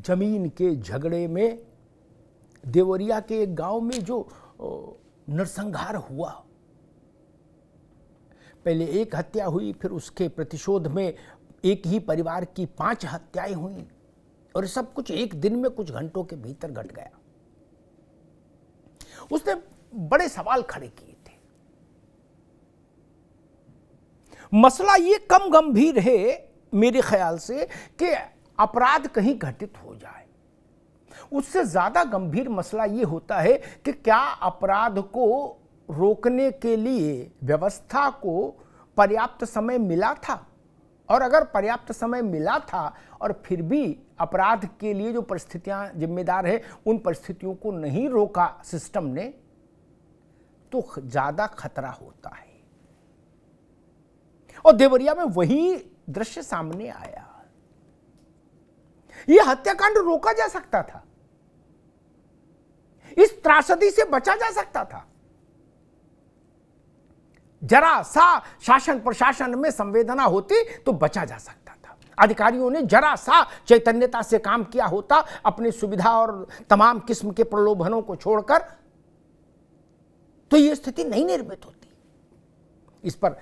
जमीन के झगड़े में देवरिया के एक गांव में जो नरसंहार हुआ, पहले एक हत्या हुई, फिर उसके प्रतिशोध में एक ही परिवार की 5 हत्याएं हुई, और सब कुछ एक दिन में कुछ घंटों के भीतर घट गया। उसने बड़े सवाल खड़े किए थे। मसला ये कम गंभीर है मेरे ख्याल से कि अपराध कहीं घटित हो जाए, उससे ज्यादा गंभीर मसला ये होता है कि क्या अपराध को रोकने के लिए व्यवस्था को पर्याप्त समय मिला था, और अगर पर्याप्त समय मिला था और फिर भी अपराध के लिए जो परिस्थितियां जिम्मेदार है उन परिस्थितियों को नहीं रोका सिस्टम ने, तो ज्यादा खतरा होता है। और देवरिया में वही दृश्य सामने आया। यह हत्याकांड रोका जा सकता था, इस त्रासदी से बचा जा सकता था। जरा सा शासन प्रशासन में संवेदना होती तो बचा जा सकता था। अधिकारियों ने जरा सा चैतन्यता से काम किया होता, अपनी सुविधा और तमाम किस्म के प्रलोभनों को छोड़कर, तो यह स्थिति नहीं निर्मित होती। इस पर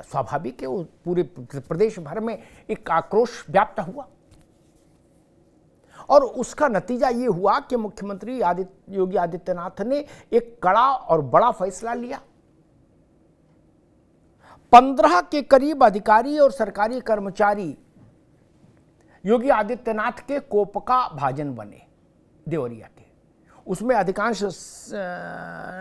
स्वाभाविक है पूरे प्रदेश भर में एक आक्रोश व्याप्त हुआ, और उसका नतीजा ये हुआ कि मुख्यमंत्री योगी आदित्यनाथ ने एक कड़ा और बड़ा फैसला लिया। 15 के करीब अधिकारी और सरकारी कर्मचारी योगी आदित्यनाथ के कोप का भाजन बने देवरिया के। उसमें अधिकांश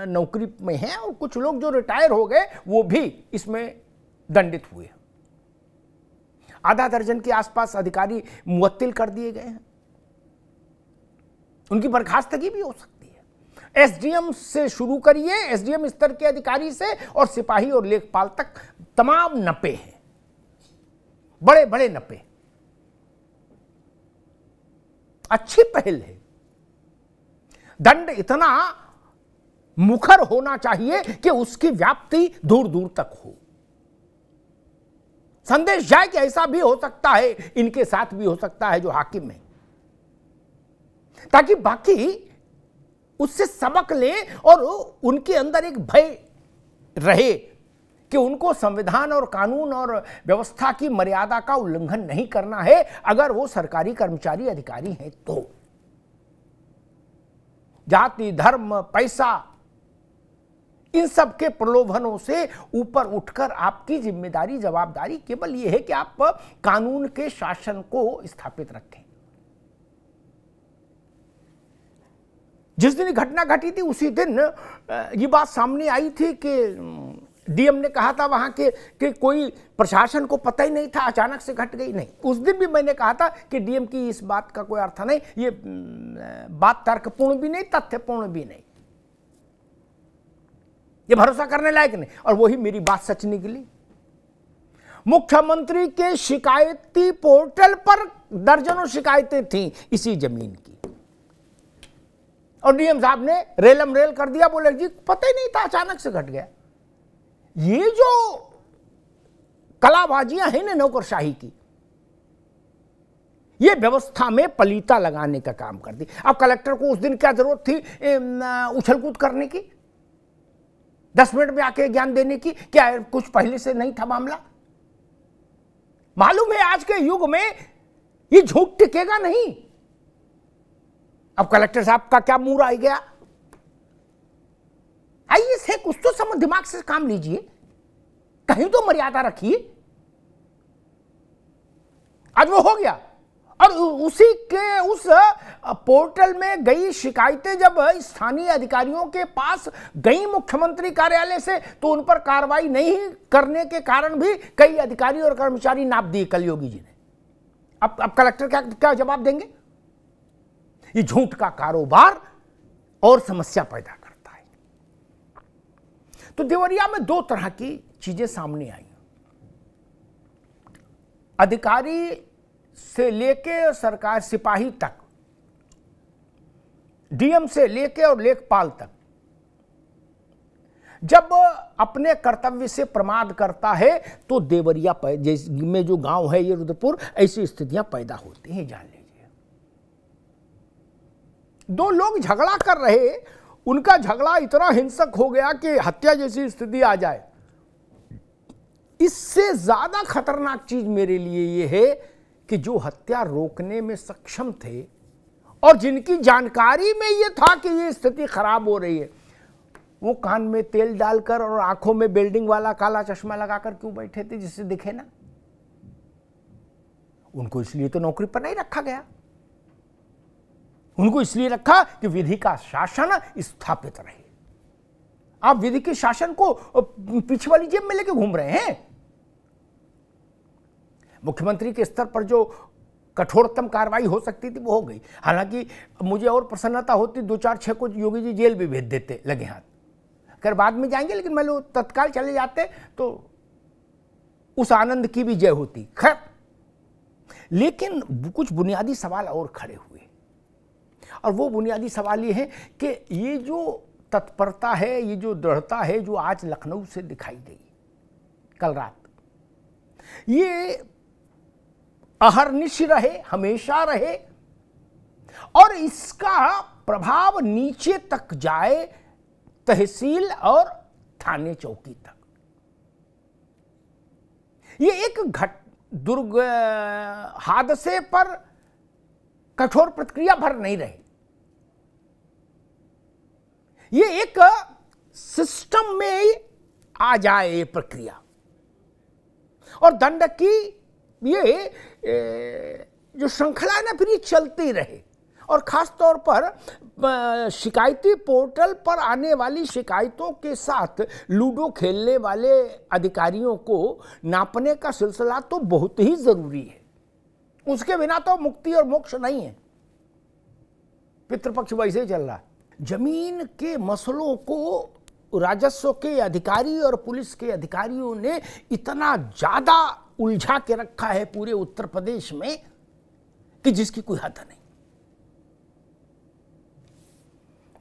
नौकरी में हैं, और कुछ लोग जो रिटायर हो गए वो भी इसमें दंडित हुए। आधा दर्जन के आसपास अधिकारी मुअत्तिल कर दिए गए हैं, उनकी बर्खास्तगी भी हो सकती है। एसडीएम से शुरू करिए, एसडीएम स्तर के अधिकारी से और सिपाही और लेखपाल तक तमाम नपे हैं, बड़े बड़े नपे। अच्छी पहल है। दंड इतना मुखर होना चाहिए कि उसकी व्याप्ति दूर दूर तक हो। संदेश जाए कि ऐसा भी हो सकता है, इनके साथ भी हो सकता है जो हाकिम है, ताकि बाकी उससे सबक लें और उनके अंदर एक भय रहे कि उनको संविधान और कानून और व्यवस्था की मर्यादा का उल्लंघन नहीं करना है अगर वो सरकारी कर्मचारी अधिकारी हैं तो। जाति, धर्म, पैसा, इन सब के प्रलोभनों से ऊपर उठकर आपकी जिम्मेदारी, जवाबदारी केवल यह है कि आप कानून के शासन को स्थापित रखें। जिस दिन घटना घटी थी उसी दिन ये बात सामने आई थी कि डीएम ने कहा था वहां के कि कोई प्रशासन को पता ही नहीं था, अचानक से घट गई। नहीं, उस दिन भी मैंने कहा था कि डीएम की इस बात का कोई अर्थ नहीं, ये बात तर्कपूर्ण भी नहीं, तथ्यपूर्ण भी नहीं, ये भरोसा करने लायक नहीं। और वही मेरी बात सच निकली। मुख्यमंत्री के शिकायती पोर्टल पर दर्जनों शिकायतें थीं इसी जमीन की, और डीएम साहब ने रेलम रेल कर दिया, बोले जी पता ही नहीं था, अचानक से घट गया। ये जो कलाबाजियां हैं ना नौकरशाही की, ये व्यवस्था में पलीता लगाने का काम करती। अब कलेक्टर को उस दिन क्या जरूरत थी उछलकूद करने की, 10 मिनट में आके ज्ञान देने की? क्या कुछ पहले से नहीं था मामला? मालूम है आज के युग में ये झूठ टिकेगा नहीं। अब कलेक्टर साहब का क्या मुंह आ गया? आइए से कुछ तो समझ, दिमाग से काम लीजिए, कहीं तो मर्यादा रखिए। आज वो हो गया, और उसी के उस पोर्टल में गई शिकायतें जब स्थानीय अधिकारियों के पास गई मुख्यमंत्री कार्यालय से, तो उन पर कार्रवाई नहीं करने के कारण भी कई अधिकारी और कर्मचारी नाप दिए कल योगी जी ने। अब कलेक्टर क्या जवाब देंगे? ये झूठ का कारोबार और समस्या पैदा करता है। तो देवरिया में 2 तरह की चीजें सामने आई। अधिकारी से लेके सरकार सिपाही तक, डीएम से लेके और लेखपाल तक, जब अपने कर्तव्य से प्रमाद करता है तो देवरिया में जो गांव है ये रुद्रपुर, ऐसी स्थितियां पैदा होती हैं, जान लीजिए। दो लोग झगड़ा कर रहे, उनका झगड़ा इतना हिंसक हो गया कि हत्या जैसी स्थिति आ जाए। इससे ज्यादा खतरनाक चीज मेरे लिए यह है कि जो हत्या रोकने में सक्षम थे और जिनकी जानकारी में यह था कि यह स्थिति खराब हो रही है, वो कान में तेल डालकर और आंखों में बेल्डिंग वाला काला चश्मा लगाकर क्यों बैठे थे जिससे दिखे ना? उनको इसलिए तो नौकरी पर नहीं रखा गया, उनको इसलिए रखा कि विधि का शासन स्थापित रहे। आप विधि के शासन को पीछे वाली जेब में लेके घूम रहे हैं। मुख्यमंत्री के स्तर पर जो कठोरतम कार्रवाई हो सकती थी वो हो गई। हालांकि मुझे और प्रसन्नता होती 2-4-6 को योगी जी जेल भी भेज देते लगे हाथ, कर बाद में जाएंगे, लेकिन मान लो तत्काल चले जाते तो उस आनंद की भी जय होती। खैर, लेकिन कुछ बुनियादी सवाल और खड़े हुए, और वो बुनियादी सवाल ये है कि ये जो तत्परता है, ये जो दृढ़ता है जो आज लखनऊ से दिखाई गई कल रात, ये अहर्निश रहे, हमेशा रहे, और इसका प्रभाव नीचे तक जाए, तहसील और थाने चौकी तक। ये एक दुर्ग हादसे पर कठोर प्रतिक्रिया भर नहीं रहे, ये एक सिस्टम में आ जाए ये प्रक्रिया, और दंड की ये जो श्रृंखला है ना फिर ये चलती रहे। और खास तौर पर शिकायती पोर्टल पर आने वाली शिकायतों के साथ लूडो खेलने वाले अधिकारियों को नापने का सिलसिला तो बहुत ही जरूरी है, उसके बिना तो मुक्ति और मोक्ष नहीं है। पितृपक्ष वैसे ही चल रहा है। जमीन के मसलों को राजस्व के अधिकारी और पुलिस के अधिकारियों ने इतना ज्यादा उलझा के रखा है पूरे उत्तर प्रदेश में कि जिसकी कोई हद नहीं।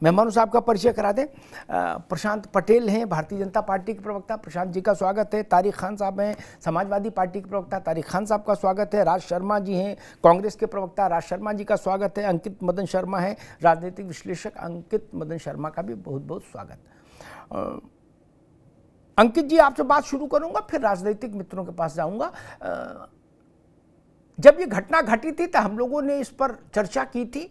मेहमानों साहब का परिचय करा दें। प्रशांत पटेल हैं, भारतीय जनता पार्टी के प्रवक्ता, प्रशांत जी का स्वागत है। तारिक खान साहब हैं, समाजवादी पार्टी के प्रवक्ता, तारिक खान साहब का स्वागत है। राज शर्मा जी हैं, कांग्रेस के प्रवक्ता, राज शर्मा जी का स्वागत है। अंकित मदन शर्मा है, राजनीतिक विश्लेषक, अंकित मदन शर्मा का भी बहुत बहुत स्वागत। अंकित जी, आपसे बात शुरू करूंगा, फिर राजनीतिक मित्रों के पास जाऊंगा। जब ये घटना घटी थी तो हम लोगों ने इस पर चर्चा की थी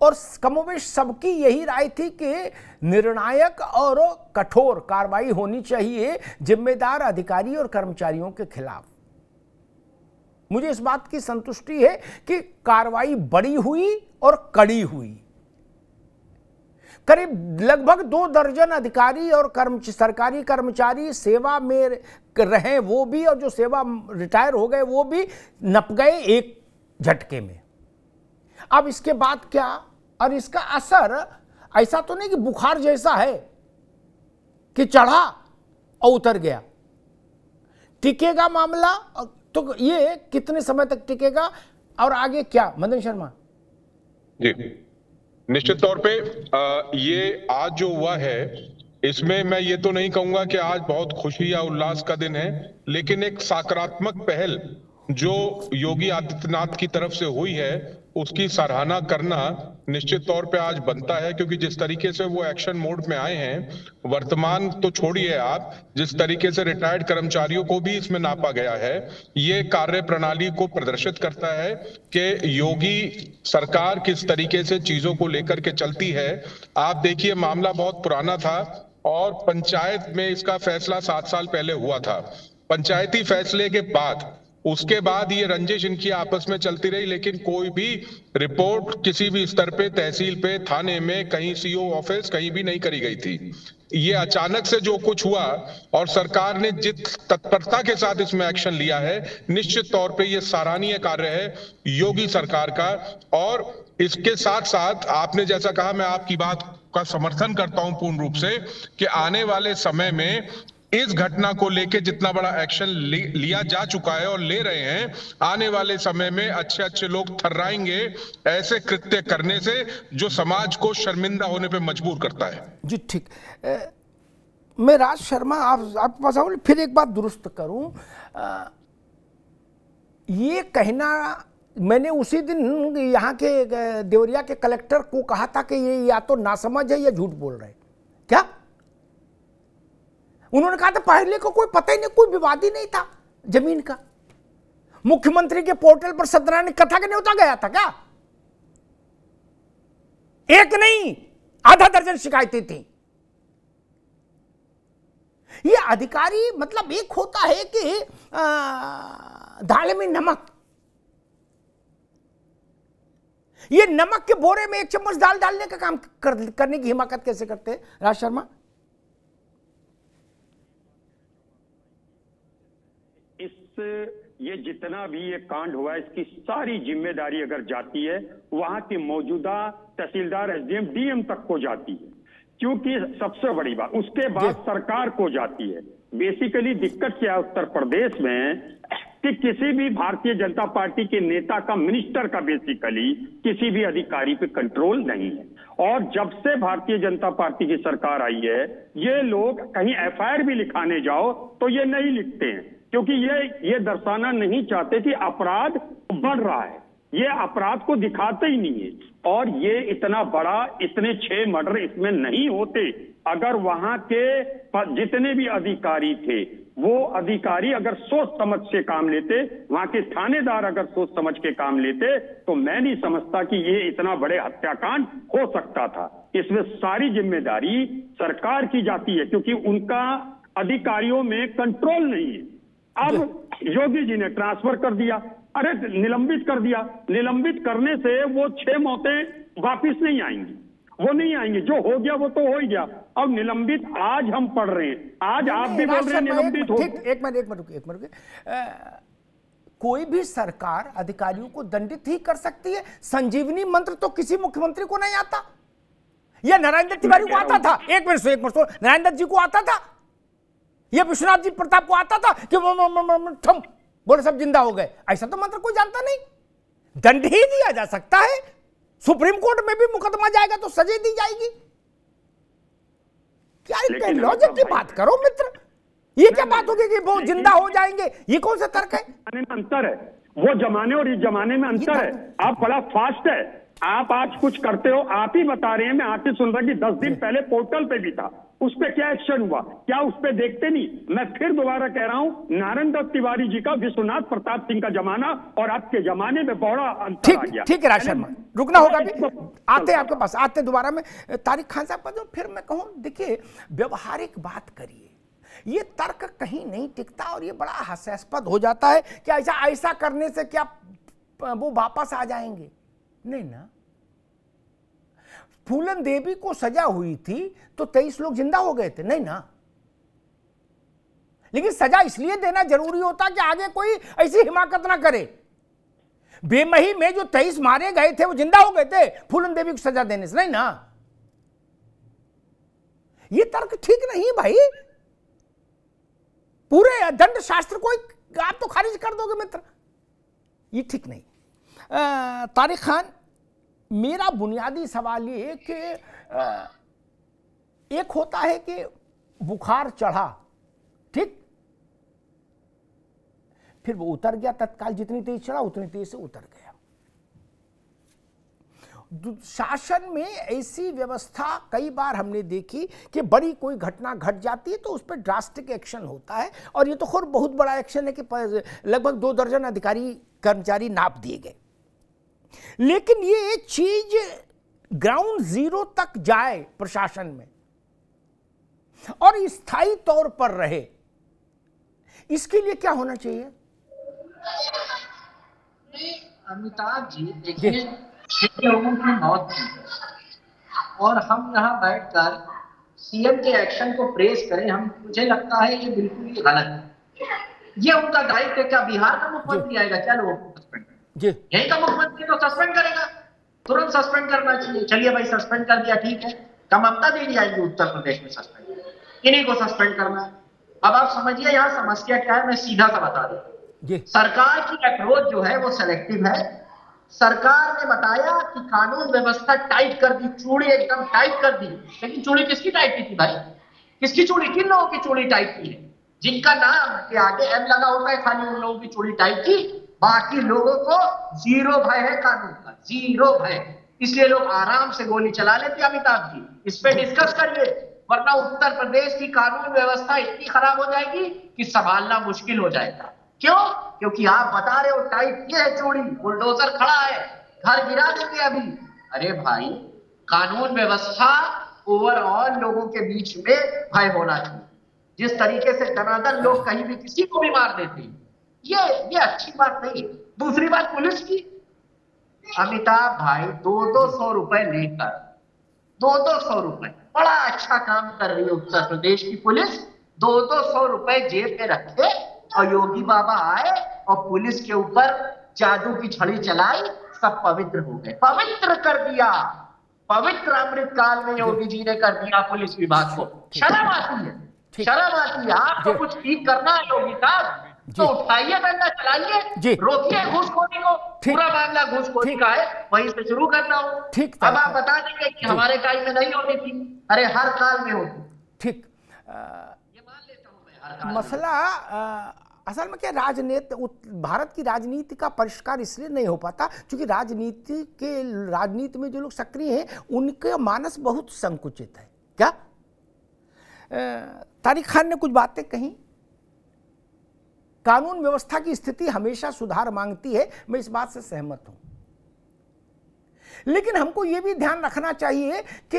और कमोबेश सबकी यही राय थी कि निर्णायक और कठोर कार्रवाई होनी चाहिए जिम्मेदार अधिकारी और कर्मचारियों के खिलाफ। मुझे इस बात की संतुष्टि है कि कार्रवाई बड़ी हुई और कड़ी हुई। करीब लगभग 2 दर्जन अधिकारी और सरकारी कर्मचारी सेवा में रहे वो भी, और जो सेवा रिटायर हो गए वो भी नप गए एक झटके में। अब इसके बाद क्या, और इसका असर ऐसा तो नहीं कि बुखार जैसा है कि चढ़ा और उतर गया। टिकेगा मामला तो ये कितने समय तक टिकेगा और आगे क्या? मदन शर्मा जी, निश्चित तौर पे ये आज जो हुआ है इसमें मैं ये तो नहीं कहूंगा कि आज बहुत खुशी या उल्लास का दिन है, लेकिन एक सकारात्मक पहल जो योगी आदित्यनाथ की तरफ से हुई है उसकी सराहना करना निश्चित तौर पे आज बनता है, क्योंकि जिस तरीके से वो एक्शन मोड में आए हैं, वर्तमान तो छोड़िए आप, जिस तरीके से रिटायर्ड कर्मचारियों को भी इसमें नापा गया है, ये कार्य प्रणाली को प्रदर्शित करता है कि योगी सरकार किस तरीके से चीजों को लेकर के चलती है। आप देखिए, मामला बहुत पुराना था और पंचायत में इसका फैसला 7 साल पहले हुआ था। पंचायती फैसले के बाद उसके बाद ये रंजिश इनकी आपस में चलती रही, लेकिन कोई भी रिपोर्ट किसी भी स्तर पे, तहसील पे, थाने में, कहीं सीओ ऑफिस, कहीं भी नहीं करी गई थी। ये अचानक से जो कुछ हुआ और सरकार ने जिस तत्परता के साथ इसमें एक्शन लिया है, निश्चित तौर पे ये सराहनीय कार्य है योगी सरकार का। और इसके साथ साथ आपने जैसा कहा, मैं आपकी बात का समर्थन करता हूं पूर्ण रूप से कि आने वाले समय में इस घटना को लेके जितना बड़ा एक्शन लिया जा चुका है और ले रहे हैं, आने वाले समय में अच्छे अच्छे लोग थर्राएंगे ऐसे कृत्य करने से जो समाज को शर्मिंदा होने पे मजबूर करता है। जी ठीक। मैं राज शर्मा आपके पास आऊं, फिर एक बात दुरुस्त करूं। ये कहना मैंने उसी दिन यहाँ के देवरिया के कलेक्टर को कहा था कि ये या तो नासमझ है या झूठ बोल रहे हैं। क्या? उन्होंने कहा था पहले को कोई पता ही नहीं, कोई विवाद ही नहीं था जमीन का। मुख्यमंत्री के पोर्टल पर सत्यनारायण कथा के न्योता गया था क्या? एक नहीं, आधा दर्जन शिकायतें थी। ये अधिकारी मतलब एक होता है कि दाल में नमक, ये नमक के बोरे में 1 चम्मच दाल डालने का काम करने की हिमाकत कैसे करते हैं राज शर्मा? ये जितना भी ये कांड हुआ है, इसकी सारी जिम्मेदारी अगर जाती है वहां के मौजूदा तहसीलदार, एसडीएम, डीएम तक को जाती है, क्योंकि सबसे बड़ी बात उसके बाद सरकार को जाती है। बेसिकली दिक्कत क्या है उत्तर प्रदेश में कि किसी भी भारतीय जनता पार्टी के नेता का, मिनिस्टर का बेसिकली किसी भी अधिकारी पे कंट्रोल नहीं है। और जब से भारतीय जनता पार्टी की सरकार आई है, ये लोग कहीं एफआईआर भी लिखाने जाओ तो ये नहीं लिखते हैं, क्योंकि ये दर्शाना नहीं चाहते कि अपराध बढ़ रहा है। ये अपराध को दिखाते ही नहीं है। और ये इतना बड़ा, इतने 6 मर्डर इसमें नहीं होते अगर वहां के जितने भी अधिकारी थे वो अधिकारी अगर सोच समझ से काम लेते, वहां के थानेदार अगर सोच समझ के काम लेते, तो मैं नहीं समझता कि ये इतना बड़े हत्याकांड हो सकता था। इसमें सारी जिम्मेदारी सरकार की जाती है, क्योंकि उनका अधिकारियों में कंट्रोल नहीं है। अब योगी जी ने ट्रांसफर कर दिया, अरे निलंबित कर दिया। निलंबित करने से वो 6 मौतें वापिस नहीं आएंगी, वो नहीं आएंगी। जो हो गया वो तो हो ही गया। अब निलंबित आज हम पढ़ रहे हैं, आज आप भी बोल रहे हैं निलंबित हो। एक मिनट रुकिए। कोई भी सरकार अधिकारियों को दंडित ही कर सकती है। संजीवनी मंत्र तो किसी मुख्यमंत्री को नहीं आता, या नारायण दत्त तिवारी को आता था? एक मिनट, नारायण दत्त जी को आता था, ये विश्वनाथ जी प्रताप को आता था कि थम बोले सब जिंदा हो गए? ऐसा तो मंत्र कोई जानता नहीं। दंड ही दिया जा सकता है। सुप्रीम कोर्ट में भी मुकदमा जाएगा तो सजा दी जाएगी। क्या लॉजिक की बात करो मित्र, ये क्या बात होगी कि वो जिंदा हो जाएंगे? ये कौन सा तर्क है? अंतर है, वो जमाने और इस जमाने में अंतर है। आप बड़ा फास्ट है, आप आज कुछ करते हो, आप ही बता रहे हैं, मैं आके सुन रहा कि 10 दिन पहले पोर्टल पे भी था, उस पे क्या एक्शन हुआ? क्या उस पे देखते नहीं? मैं फिर दोबारा कह रहा हूं, नारायण दत्त तिवारी जी का, विश्वनाथ प्रताप सिंह का जमाना और आज के जमाने में बड़ा अंतर आ गया। ठीक है राज शर्मा, रुकना होगा भी, आते आपके पास, आते दोबारा में तारिक खान साहब का। जो फिर मैं कहूं, देखिए व्यवहारिक बात करिए, ये तर्क कहीं नहीं टिकता और ये बड़ा हास्यास्पद हो जाता है कि ऐसा करने से क्या वो वापस आ जाएंगे? नहीं ना। फूलन देवी को सजा हुई थी तो 23 लोग जिंदा हो गए थे? नहीं ना। लेकिन सजा इसलिए देना जरूरी होता कि आगे कोई ऐसी हिमाकत ना करे। बेमही में जो 23 मारे गए थे वो जिंदा हो गए थे फूलन देवी को सजा देने से? नहीं ना। ये तर्क ठीक नहीं भाई। पूरे दंड शास्त्र को आप तो खारिज कर दोगे मित्र, ये ठीक नहीं। तारिक खान, मेरा बुनियादी सवाल ये कि एक होता है कि बुखार चढ़ा, ठीक, फिर वो उतर गया तत्काल, जितनी तेज चढ़ा उतनी तेज से उतर गया। शासन में ऐसी व्यवस्था कई बार हमने देखी कि बड़ी कोई घटना घट जाती है तो उस पर ड्रास्टिक एक्शन होता है, और ये तो खैर बहुत बड़ा एक्शन है कि लगभग 2 दर्जन अधिकारी कर्मचारी नाप दिए गए। लेकिन ये चीज ग्राउंड जीरो तक जाए प्रशासन में और स्थायी तौर पर रहे, इसके लिए क्या होना चाहिए? अमिताभ जी, देखिए, लोगों की मौत हुई और हम यहाँ बैठकर सीएम के एक्शन को प्रेस करें, मुझे लगता है ये बिल्कुल ही गलत है। ये उनका दायित्व है। क्या बिहार का मुख्यमंत्री आएगा, क्या लोग सस्पेंड? यही का मुख्यमंत्री तो सस्पेंड करेगा, तुरंत सस्पेंड करना चाहिए। चलिए भाई, सस्पेंड कर दिया, ठीक है। क्या ममता दीदी आएगी उत्तर प्रदेश में सस्पेंड? इन्हीं को सस्पेंड करना है। अब आप समझिए यहाँ समस्या क्या है, मैं सीधा सा बता दूं। सरकार की अप्रोच जो है वो सेलेक्टिव है। सरकार ने बताया कि कानून व्यवस्था टाइट कर दी, चूड़ी एकदम टाइट कर दी, लेकिन चूड़ी किसकी टाइट की थी भाई? किसकी चूड़ी? किन लोगों की चूड़ी टाइट की है? जिनका नाम के आगे एम लगा होता है, खाली उन लोगों की चूड़ी टाइट की। बाकी लोगों को जीरो भय है कानून का, जीरो भय। इसलिए लोग आराम से गोली चला लेते। अमिताभ जी, इस पे डिस्कस करिए, वरना उत्तर प्रदेश की कानून व्यवस्था इतनी खराब हो जाएगी कि संभालना मुश्किल हो जाएगा। क्यों? क्योंकि आप बता रहे हो टाइप ये है चोरी, बुलडोजर खड़ा है, घर गिरा देंगे अभी। अरे भाई, कानून व्यवस्था ओवरऑल लोगों के बीच में भय होना चाहिए। जिस तरीके से धनाधन लोग कहीं भी किसी को भी मार देते हैं, ये अच्छी बात नहीं। दूसरी बात पुलिस की, अमिताभ भाई 200 रुपए लेकर 200 रुपए, बड़ा अच्छा काम कर रही है उत्तर प्रदेश की पुलिस। 200 रुपए जेब में रखे और योगी बाबा आए और पुलिस के ऊपर जादू की छड़ी चलाई, सब पवित्र हो गए, पवित्र कर दिया। पवित्र अमृत काल में योगी जी ने कर दिया पुलिस विभाग को। शर्म आती है, शर्म आती है। आपको कुछ ठीक करना है योगी साहब, तो उठाइए डंडा, चलाइए, रोकिए घूसखोरी को। पूरा मामला घूसखोरी का है, वहीं से शुरू करना हो। अब आप बता देंगे कि हमारे काल में नहीं होती थी, अरे हर काल में होती। ठीक, ये मान लेता हूं मैं, हर काल मसला असल में क्या, भारत की राजनीति का परिष्कार इसलिए नहीं हो पाता क्योंकि राजनीति में जो लोग सक्रिय हैं उनके मानस बहुत संकुचित है। क्या तारिक खान ने कुछ बातें कही, कानून व्यवस्था की स्थिति हमेशा सुधार मांगती है, मैं इस बात से सहमत हूं। लेकिन हमको यह भी ध्यान रखना चाहिए कि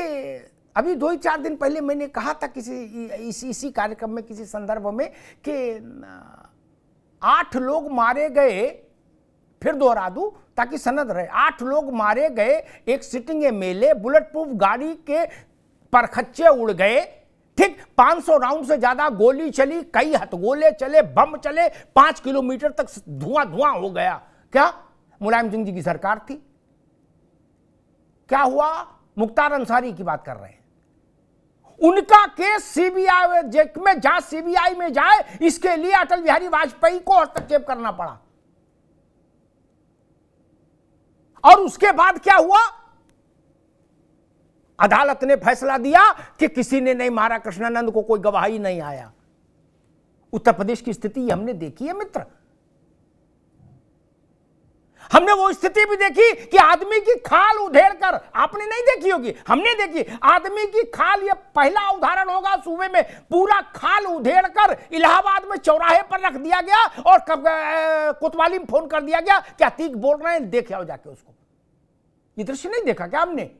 अभी 2-4 दिन पहले मैंने कहा था इसी कार्यक्रम में, किसी संदर्भ में, कि 8 लोग मारे गए, फिर दोहरा दूं ताकि सनद रहे, 8 लोग मारे गए, एक सिटिंग एमएलए, बुलेट प्रूफ गाड़ी के परखच्चे उड़ गए, ठीक, 500 राउंड से ज्यादा गोली चली, कई हथगोले चले, बम चले, 5 किलोमीटर तक धुआं धुआं हो गया। क्या मुलायम सिंह जी की सरकार थी? क्या हुआ? मुख्तार अंसारी की बात कर रहे हैं, उनका केस सीबीआई में, जांच सीबीआई में जाए, इसके लिए अटल बिहारी वाजपेयी को हस्तक्षेप करना पड़ा। और उसके बाद क्या हुआ? अदालत ने फैसला दिया कि किसी ने नहीं मारा कृष्णानंद को, कोई गवाही नहीं आया। उत्तर प्रदेश की स्थिति हमने देखी है मित्र, हमने वो स्थिति भी देखी कि आदमी की खाल उधेड़कर, आपने नहीं देखी होगी, हमने देखी, आदमी की खाल, ये पहला उदाहरण होगा सूबे में, पूरा खाल उधेड़कर इलाहाबाद में चौराहे पर रख दिया गया और कोतवाली में फोन कर दिया गया कि अतीक बोल रहे हैं, देख आओ जाके उसको। ये दृश्य नहीं देखा क्या हमने?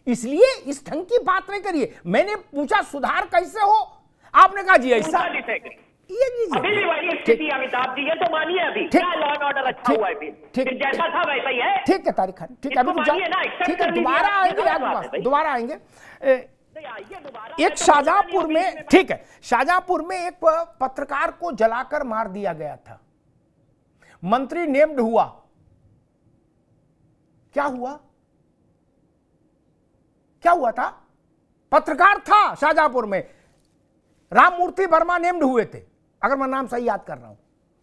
इसलिए इस ढंग की बात नहीं करिए। मैंने पूछा सुधार कैसे हो, आपने कहा जी ऐसा, अभी भी वही स्थिति अमिताभ जी, ये तो मानिए अभी क्या लॉ एंड ऑर्डर अच्छा हुआ है, फिर जैसा था वैसा ही है। ठीक है तारिक खान, ठीक है, अभी ठीक है, दोबारा आएंगे, दोबारा आएंगे। एक शाहजहांपुर में, ठीक है, शाहजहांपुर में एक पत्रकार को जलाकर मार दिया गया था, मंत्री नेम्ड हुआ। क्या हुआ? क्या हुआ था? पत्रकार था शाहजहांपुर में, राममूर्ति वर्मा नेम्ड हुए थे, अगर मैं नाम सही याद कर रहा हूं।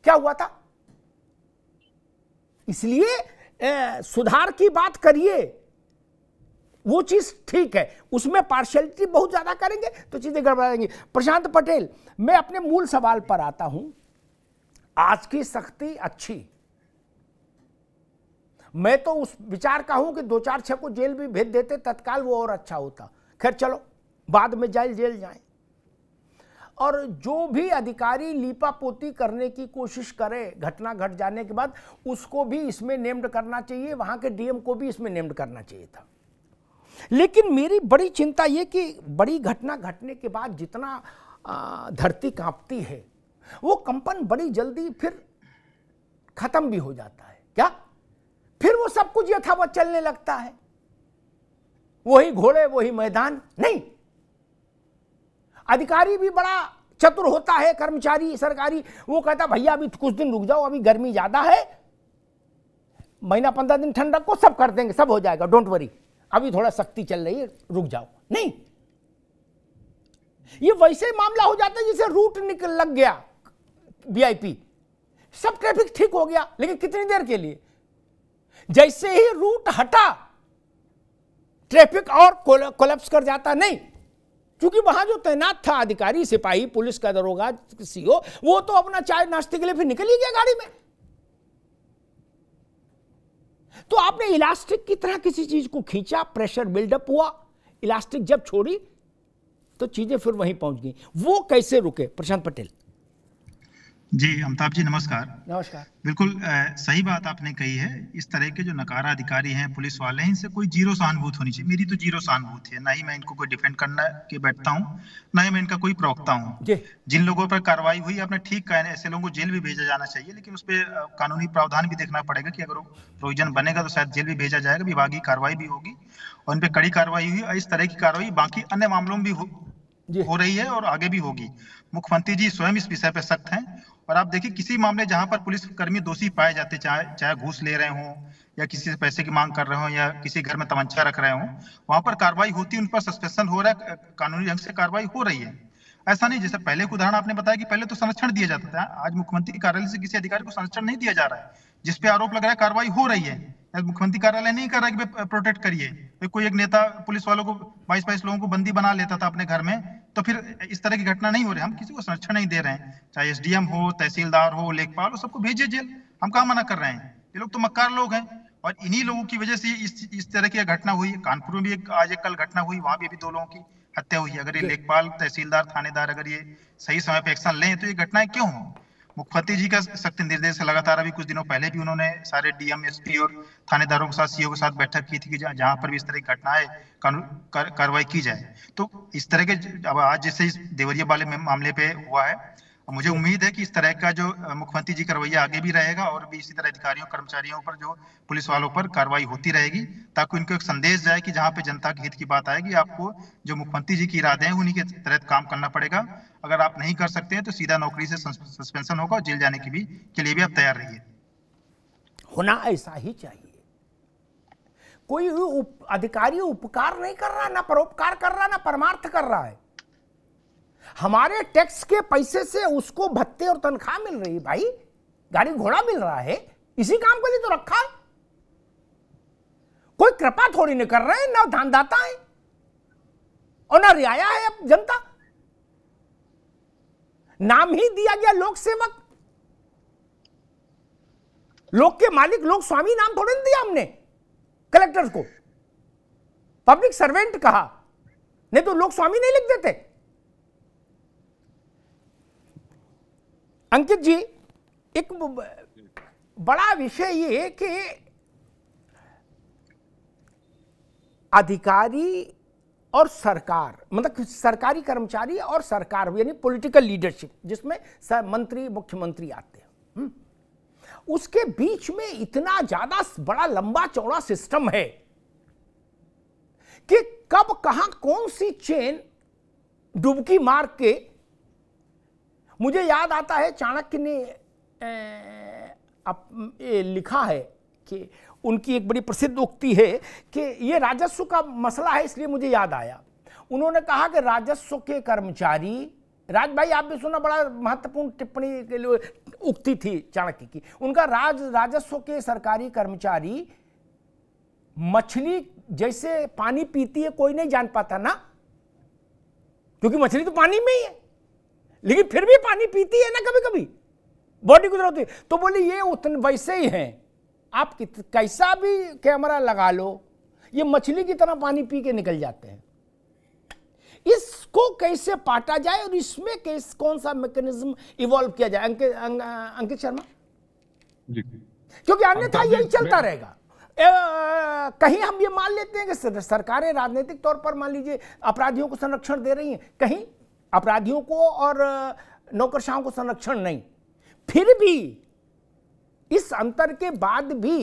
क्या हुआ था? इसलिए सुधार की बात करिए, वो चीज ठीक है, उसमें पार्शियलिटी बहुत ज्यादा करेंगे तो चीजें गड़बड़ाएंगी। प्रशांत पटेल, मैं अपने मूल सवाल पर आता हूं। आज की सख्ती अच्छी, मैं तो उस विचार का हूं कि 2-4-6 को जेल भी भेज देते तत्काल, वो और अच्छा होता। खैर चलो, बाद में जेल जाएं। और जो भी अधिकारी लीपापोती करने की कोशिश करे घटना घट जाने के बाद, उसको भी इसमें नेम्ड करना चाहिए, वहां के डीएम को भी इसमें नेम्ड करना चाहिए था। लेकिन मेरी बड़ी चिंता ये कि बड़ी घटना घटने के बाद जितना धरती कांपती है, वो कंपन बड़ी जल्दी फिर खत्म भी हो जाता है। क्या? फिर वो सब कुछ यथावत चलने लगता है, वही घोड़े वही मैदान। नहीं, अधिकारी भी बड़ा चतुर होता है, कर्मचारी सरकारी, वो कहता भैया अभी कुछ दिन रुक जाओ, अभी गर्मी ज्यादा है, महीना 15 दिन ठंड रखो, सब कर देंगे, सब हो जाएगा, डोंट वरी, अभी थोड़ा सख्ती चल रही है, रुक जाओ। नहीं, ये वैसे मामला हो जाता है जैसे रूट निकल लग गया वीआईपी, सब ट्रैफिक ठीक हो गया, लेकिन कितनी देर के लिए? जैसे ही रूट हटा ट्रैफिक और कोलैप्स कर जाता। नहीं, क्योंकि वहां जो तैनात था अधिकारी, सिपाही, पुलिस का दरोगा, सीओ, वो तो अपना चाय नाश्ते के लिए फिर निकल ही गया गाड़ी में, तो आपने इलास्टिक की तरह किसी चीज को खींचा, प्रेशर बिल्डअप हुआ, इलास्टिक जब छोड़ी तो चीजें फिर वहीं पहुंच गई। वो कैसे रुके? प्रशांत पटेल जी। अमिताभ जी नमस्कार। नमस्कार। बिल्कुल सही बात आपने कही है। इस तरह के जो नकारा अधिकारी हैं, पुलिस वाले हैं, इनसे कोई जीरो सहानुभूति होनी चाहिए। मेरी तो जीरो सहानुभूति है, ना ही मैं इनको कोई डिफेंड करना के बैठता हूँ, ना ही मैं इनका कोई प्रवक्ता हूँ। जिन लोगों पर कार्रवाई हुई, आपने ठीक कहा, ऐसे लोगों को जेल भी भेजा जाना चाहिए, लेकिन उस पर कानूनी प्रावधान भी देखना पड़ेगा कि अगर प्रोविजन बनेगा तो शायद जेल भी भेजा जाएगा, विभागीय कार्रवाई भी होगी और इन पर कड़ी कार्रवाई हुई। इस तरह की कार्रवाई बाकी अन्य मामलों में भी हो रही है और आगे भी होगी। मुख्यमंत्री जी स्वयं इस विषय पर सख्त हैं। और आप देखिए, किसी मामले जहां पर पुलिसकर्मी दोषी पाए जाते, चाहे घूस ले रहे हों या किसी से पैसे की मांग कर रहे हो या किसी घर में तमंचा रख रहे हो, वहां पर कार्रवाई होती है, उन पर सस्पेंशन हो रहा है, कानूनी ढंग से कार्रवाई हो रही है। ऐसा नहीं जैसे पहले का उदाहरण आपने बताया कि पहले तो संरक्षण दिया जाता था, आज मुख्यमंत्री कार्यालय से किसी अधिकारी को संरक्षण नहीं दिया जा रहा है। जिस पे आरोप लग रहा है कार्रवाई हो रही है, मुख्यमंत्री कार्यालय नहीं कर रहा है कि प्रोटेक्ट करिए। कोई एक नेता पुलिस वालों को 22-22 लोगों को बंदी बना लेता था अपने घर में, तो फिर इस तरह की घटना नहीं हो रही। हम किसी को संरक्षण नहीं दे रहे हैं, चाहे एसडीएम हो, तहसीलदार हो, लेखपाल हो, सबको भेजिए जेल। हम कहाँ मना कर रहे हैं? ये लोग तो मक्कार लोग हैं और इन्हीं लोगों की वजह से इस तरह की घटना हुई। कानपुर में भी आज एक कल घटना हुई, वहां भी अभी 2 लोगों की हत्या हुई है। अगर ये लेखपाल, तहसीलदार, थानेदार अगर ये सही समय पे एक्शन लें तो ये घटनाएं क्यों हो? मुख्यमंत्री जी का सख्त निर्देश है लगातार। अभी कुछ दिनों पहले भी उन्होंने सारे डीएम, एसपी और थानेदारों के साथ, सीओ के साथ बैठक की थी कि जहां पर भी इस तरह की घटनाएं कार्रवाई की जाए। तो इस तरह के अब आज जैसे इस देवरिया वाले मामले पे हुआ है, मुझे उम्मीद है कि इस तरह का जो मुख्यमंत्री जी का रवैया आगे भी रहेगा और भी इसी तरह अधिकारियों, कर्मचारियों पर, जो पुलिस वालों पर कार्रवाई होती रहेगी, ताकि उनको एक संदेश जाए कि जहां पे जनता के हित की बात आएगी, आपको जो मुख्यमंत्री जी की इरादे हैं उन्हीं के तहत काम करना पड़ेगा। अगर आप नहीं कर सकते हैं तो सीधा नौकरी से सस्पेंशन होगा और जेल जाने के लिए भी आप तैयार रहिए। होना ऐसा ही चाहिए। कोई अधिकारी उपकार नहीं कर रहा, ना परोपकार कर रहा, ना परमार्थ कर रहा है। हमारे टैक्स के पैसे से उसको भत्ते और तनख्वाह मिल रही है। भाई गाड़ी घोड़ा मिल रहा है, इसी काम के लिए तो रखा है। कोई कृपा थोड़ी नहीं कर रहे हैं, ना दानदाता है और ना रियाया है अब जनता। नाम ही दिया गया लोक सेवक, लोक के मालिक, लोक स्वामी नाम थोड़ी नहीं दिया हमने कलेक्टर्स को। पब्लिक सर्वेंट कहा, नहीं तो लोक स्वामी नहीं लिख देते। अंकित जी, एक बड़ा विषय ये कि अधिकारी और सरकार, मतलब सरकारी कर्मचारी और सरकार, यानी पॉलिटिकल लीडरशिप, जिसमें मंत्री, मुख्यमंत्री आते हैं, उसके बीच में इतना ज्यादा बड़ा लंबा चौड़ा सिस्टम है कि कब कहां कौन सी चेन डुबकी मार के। मुझे याद आता है चाणक्य ने लिखा है कि उनकी एक बड़ी प्रसिद्ध उक्ति है कि ये राजस्व का मसला है, इसलिए मुझे याद आया। उन्होंने कहा कि राजस्व के कर्मचारी, राज भाई आप भी सुना, बड़ा महत्वपूर्ण टिप्पणी के लिए उक्ति थी चाणक्य की। उनका राजस्व के सरकारी कर्मचारी मछली जैसे पानी पीती है, कोई नहीं जान पाता ना, क्योंकि मछली तो पानी में ही है, लेकिन फिर भी पानी पीती है ना कभी कभी, बॉडी को जरूरत है। तो बोले ये उतने वैसे ही हैं, आप कैसा भी कैमरा लगा लो, ये मछली की तरह पानी पी के निकल जाते हैं। इसको कैसे पाटा जाए और इसमें कौन सा मैकेनिज्म इवॉल्व किया जाए? अंकित शर्मा जी। क्योंकि अन्यथा यही चलता रहेगा। कहीं हम ये मान लेते हैं कि सरकारें राजनीतिक तौर पर मान लीजिए अपराधियों को संरक्षण दे रही हैं, कहीं अपराधियों को और नौकरशाहों को संरक्षण नहीं। फिर भी इस अंतर के बाद भी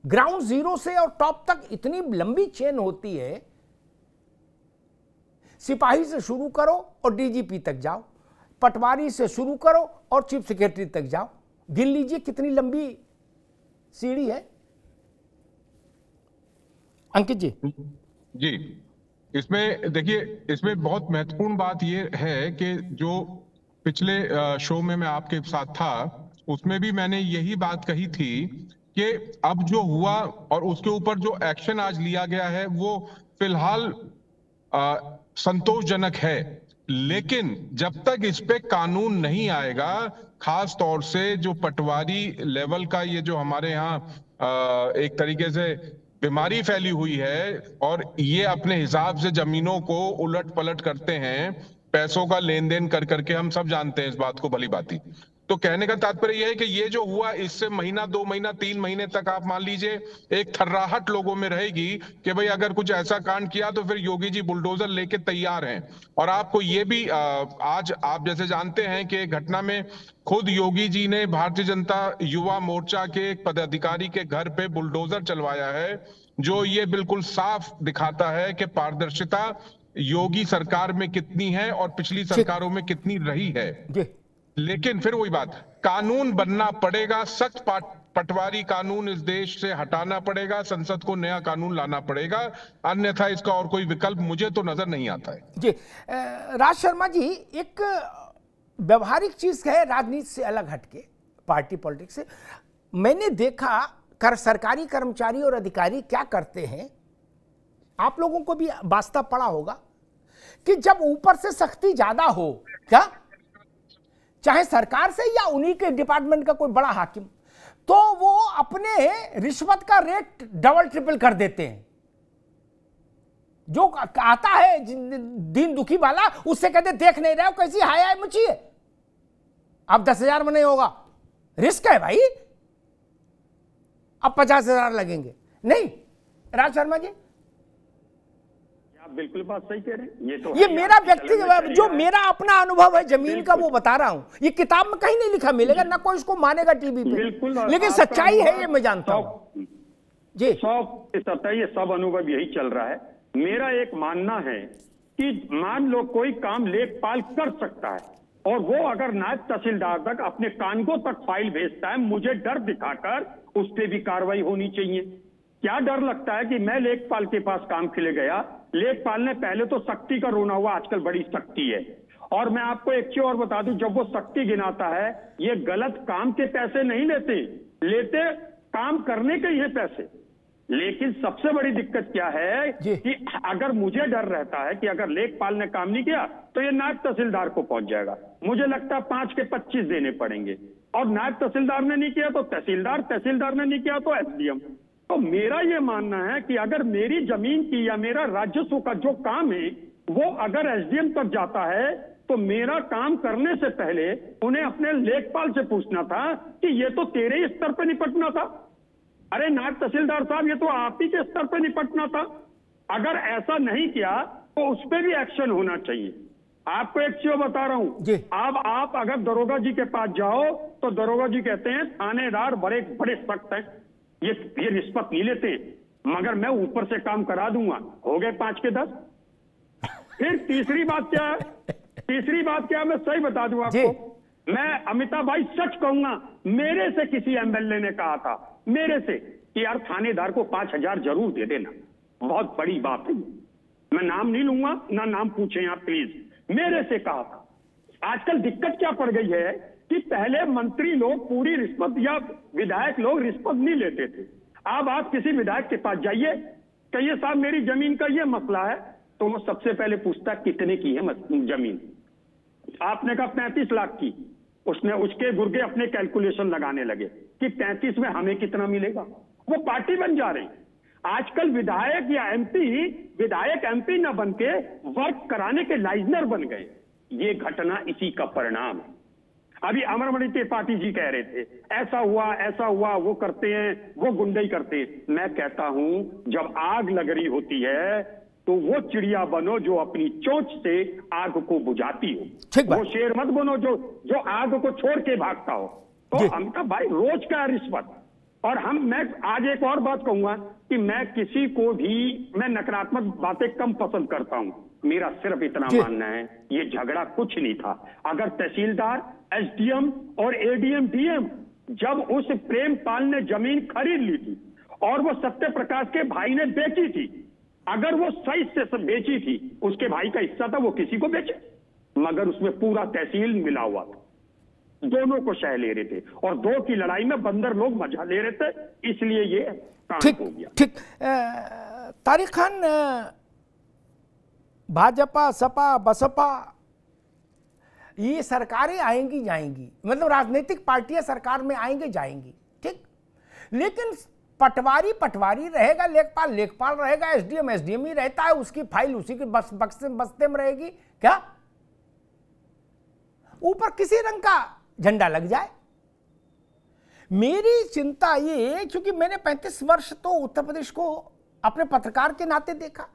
ग्राउंड जीरो से और टॉप तक इतनी लंबी चेन होती है। सिपाही से शुरू करो और डीजीपी तक जाओ, पटवारी से शुरू करो और चीफ सेक्रेटरी तक जाओ, गिन लीजिए कितनी लंबी सीढ़ी है। अंकित जी। जी, इसमें देखिए, इसमें बहुत महत्वपूर्ण बात यह है कि जो पिछले शो में मैं आपके साथ था, उसमें भी मैंने यही बात कही थी कि अब जो हुआ और उसके ऊपर जो एक्शन आज लिया गया है वो फिलहाल संतोषजनक है, लेकिन जब तक इस पे कानून नहीं आएगा, खास तौर से जो पटवारी लेवल का ये जो हमारे यहाँ एक तरीके से बीमारी फैली हुई है और ये अपने हिसाब से जमीनों को उलट पलट करते हैं, पैसों का लेन देन कर करके। हम सब जानते हैं इस बात को भली भांति। तो कहने का तात्पर्य यह है कि ये जो हुआ, इससे महीना 2 महीना 3 महीने तक आप मान लीजिए एक थर्राहट लोगों में रहेगी कि भाई अगर कुछ ऐसा कांड किया तो फिर योगी जी बुलडोजर लेके तैयार हैं। और आपको ये भी आज आप जैसे जानते हैं कि घटना में खुद योगी जी ने भारतीय जनता युवा मोर्चा के एक पदाधिकारी के घर पे बुलडोजर चलवाया है, जो ये बिल्कुल साफ दिखाता है कि पारदर्शिता योगी सरकार में कितनी है और पिछली सरकारों में कितनी रही है। लेकिन फिर वही बात, कानून बनना पड़ेगा, सख्त पटवारी कानून इस देश से हटाना पड़ेगा, संसद को नया कानून लाना पड़ेगा, अन्यथा इसका और कोई विकल्प मुझे तो नजर नहीं आता है। जी राज शर्मा जी, एक व्यवहारिक चीज है राजनीति से अलग हटके, पार्टी पॉलिटिक्स से। मैंने देखा सरकारी कर्मचारी और अधिकारी क्या करते हैं, आप लोगों को भी वास्ता पड़ा होगा कि जब ऊपर से सख्ती ज्यादा हो, क्या चाहे सरकार से या उन्हीं के डिपार्टमेंट का कोई बड़ा हाकिम, तो वो अपने रिश्वत का रेट डबल ट्रिपल कर देते हैं। जो आता है दीन दुखी वाला, उससे कहते देख नहीं रहे हो कैसी हाय हाय मची है, अब 10,000 में नहीं होगा, रिस्क है भाई, अब 50,000 लगेंगे। नहीं राज शर्मा जी, आप बिल्कुल बात सही कह रहे हैं। ये मेरा व्यक्तिगत जो मेरा अपना अनुभव है जमीन का, वो बता रहा हूं। ये किताब में कहीं नहीं लिखा मिलेगा, ना कोई इसको मानेगा टीवी पे, लेकिन सच्चाई है, ये मैं जानता हूं जी। 100% ये सब अनुभव यही चल रहा है। मेरा एक मानना है कि मान लो कोई काम लेखपाल कर सकता है और वो अगर नायब तहसीलदार तक अपने कानगों तक फाइल भेजता है, मुझे डर दिखाकर उस पर भी कार्रवाई होनी चाहिए। क्या डर लगता है कि मैं लेखपाल के पास काम के लिए गया, लेखपाल ने पहले तो सख्ती का रोना हुआ, आजकल बड़ी सख्ती है, और मैं आपको एक चीज और बता दूं, जब वो सख्ती गिनाता है, ये गलत काम के पैसे नहीं लेते काम करने के ही है पैसे। लेकिन सबसे बड़ी दिक्कत क्या है कि अगर मुझे डर रहता है कि अगर लेखपाल ने काम नहीं किया तो ये नायब तहसीलदार को पहुंच जाएगा, मुझे लगता है 5 के 25 देने पड़ेंगे, और नायब तहसीलदार ने नहीं किया तो तहसीलदार ने नहीं किया तो एसडीएम। तो मेरा ये मानना है कि अगर मेरी जमीन की या मेरा राजस्व का जो काम है वो अगर एसडीएम तक जाता है, तो मेरा काम करने से पहले उन्हें अपने लेखपाल से पूछना था कि ये तो तेरे ही स्तर पर निपटना था, अरे नायब तहसीलदार साहब ये तो आप ही के स्तर पर निपटना था। अगर ऐसा नहीं किया तो उस पर भी एक्शन होना चाहिए। आपको एक चीज बता रहा हूं, अब आप अगर दरोगा जी के पास जाओ तो दरोगा जी कहते हैं थानेदार बड़े बड़े सख्त हैं, ये रिश्वत नहीं लेते, मगर मैं ऊपर से काम करा दूंगा, हो गए 5 के 10। फिर तीसरी बात क्या मैं सही बता दूं आपको, मैं अमिताभ भाई सच कहूंगा, मेरे से किसी एमएलए ने कहा था मेरे से कि यार थानेदार को 5,000 जरूर दे देना, बहुत बड़ी बात है, मैं नाम नहीं लूंगा, ना नाम पूछें आप प्लीज, मेरे से कहा था। आजकल दिक्कत क्या पड़ गई है कि पहले मंत्री लोग पूरी रिश्वत या विधायक लोग रिश्वत नहीं लेते थे। अब आप किसी विधायक के पास जाइए, कहिए साहब मेरी जमीन का ये मसला है, तो वो सबसे पहले पूछता कितने की है जमीन। आपने कहा 35 लाख की, उसने उसके गुर्गे अपने कैलकुलेशन लगाने लगे कि 35 में हमें कितना मिलेगा, वो पार्टी बन जा रही। आजकल विधायक या विधायक एमपी न बन के वर्क कराने के लाइजनर बन गए। ये घटना इसी का परिणाम है। अभी अमरमणि त्रिपाठी जी कह रहे थे ऐसा हुआ, वो करते हैं, वो गुंडई करते हैं। मैं कहता हूं जब आग लग रही होती है तो वो चिड़िया बनो जो अपनी चोंच से आग को बुझाती हो, वो शेर मत बनो जो आग को छोड़ के भागता हो। तो अमिताभ भाई रोज का रिश्वत, और मैं आज एक और बात कहूंगा कि मैं किसी को भी मैं नकारात्मक बातें कम पसंद करता हूं, मेरा सिर्फ इतना मानना है ये झगड़ा कुछ नहीं था। अगर तहसीलदार, एसडीएम और एडीएम डीएम जब उस प्रेमपाल ने जमीन खरीद ली थी और वो सत्य प्रकाश के भाई ने बेची थी, अगर वो सही से बेची थी, उसके भाई का हिस्सा था, वो किसी को बेचे, मगर उसमें पूरा तहसील मिला हुआ था, दोनों को शह ले रहे थे, और 2 की लड़ाई में बंदर लोग मजा ले रहे थे, इसलिए ये काम हो गया। ठीक तारिक खान, भाजपा, सपा, बसपा ये सरकारें आएंगी जाएंगी, मतलब राजनीतिक पार्टियां सरकार में आएंगे जाएंगी, ठीक, लेकिन पटवारी पटवारी रहेगा, लेखपाल लेखपाल रहेगा, एसडीएम एसडीएम ही रहता है, उसकी फाइल उसी के बस्ते में रहेगी क्या? ऊपर किसी रंग का झंडा लग जाए। मेरी चिंता ये, क्योंकि मैंने 35 वर्ष तो उत्तर प्रदेश को अपने पत्रकार के नाते देखा,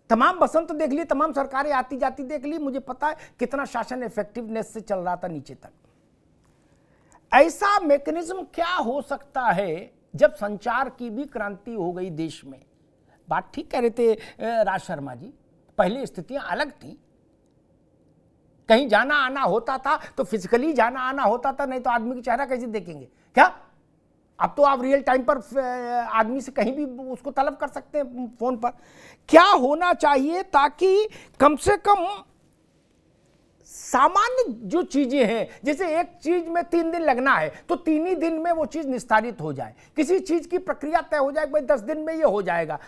तमाम बसंत देख ली, तमाम सरकारें आती जाती देख ली, मुझे पता है कितना शासन इफेक्टिवनेस से चल रहा था नीचे तक। ऐसा मैकेनिज्म क्या हो सकता है जब संचार की भी क्रांति हो गई देश में? बात ठीक कह रहे थे राज शर्मा जी, पहले स्थितियां अलग थी, कहीं जाना आना होता था तो फिजिकली जाना आना होता था, नहीं तो आदमी का चेहरा कैसे देखेंगे क्या? अब तो आप रियल टाइम पर आदमी से कहीं भी उसको तलब कर सकते हैं फोन पर। क्या होना चाहिए ताकि कम से कम सामान्य जो चीजें हैं, जैसे एक चीज में 3 दिन लगना है तो 3 ही दिन में वो चीज निस्तारित हो जाए, किसी चीज की प्रक्रिया तय हो जाए, भाई 10 दिन में ये हो जाएगा,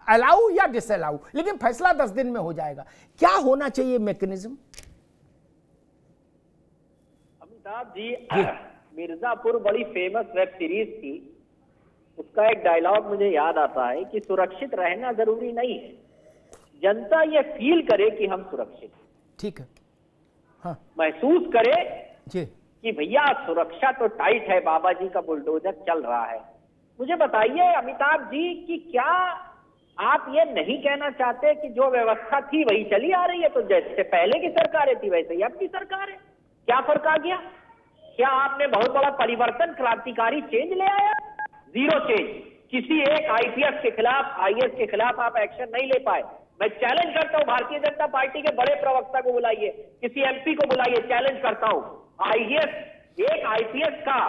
अलाउ या डिसअलाउ, लेकिन फैसला 10 दिन में हो जाएगा। क्या होना चाहिए मैकेनिज्म? अमिताभ जी, मिर्जापुर बड़ी फेमस वेब सीरीज थी, उसका एक डायलॉग मुझे याद आता है कि सुरक्षित रहना जरूरी नहीं है, जनता ये फील करे कि हम सुरक्षित हैं। ठीक है, हाँ, महसूस करे जी कि भैया सुरक्षा तो टाइट है, बाबा जी का बुलडोजर चल रहा है। मुझे बताइए अमिताभ जी कि क्या आप ये नहीं कहना चाहते कि जो व्यवस्था थी वही चली आ रही है, तो जैसे पहले की सरकारें थी वैसे ही अब की सरकार है, क्या फर्क आ गया? क्या आपने बहुत बड़ा परिवर्तन, क्रांतिकारी चेंज ले आया? Zero change. किसी एक आईपीएस के खिलाफ, आईएएस के खिलाफ आप एक्शन नहीं ले पाए। मैं चैलेंज करता हूं, भारतीय जनता पार्टी के बड़े प्रवक्ता को बुलाइए, किसी एमपी को बुलाइए, चैलेंज करता हूं। आईएएस, एक आईपीएस का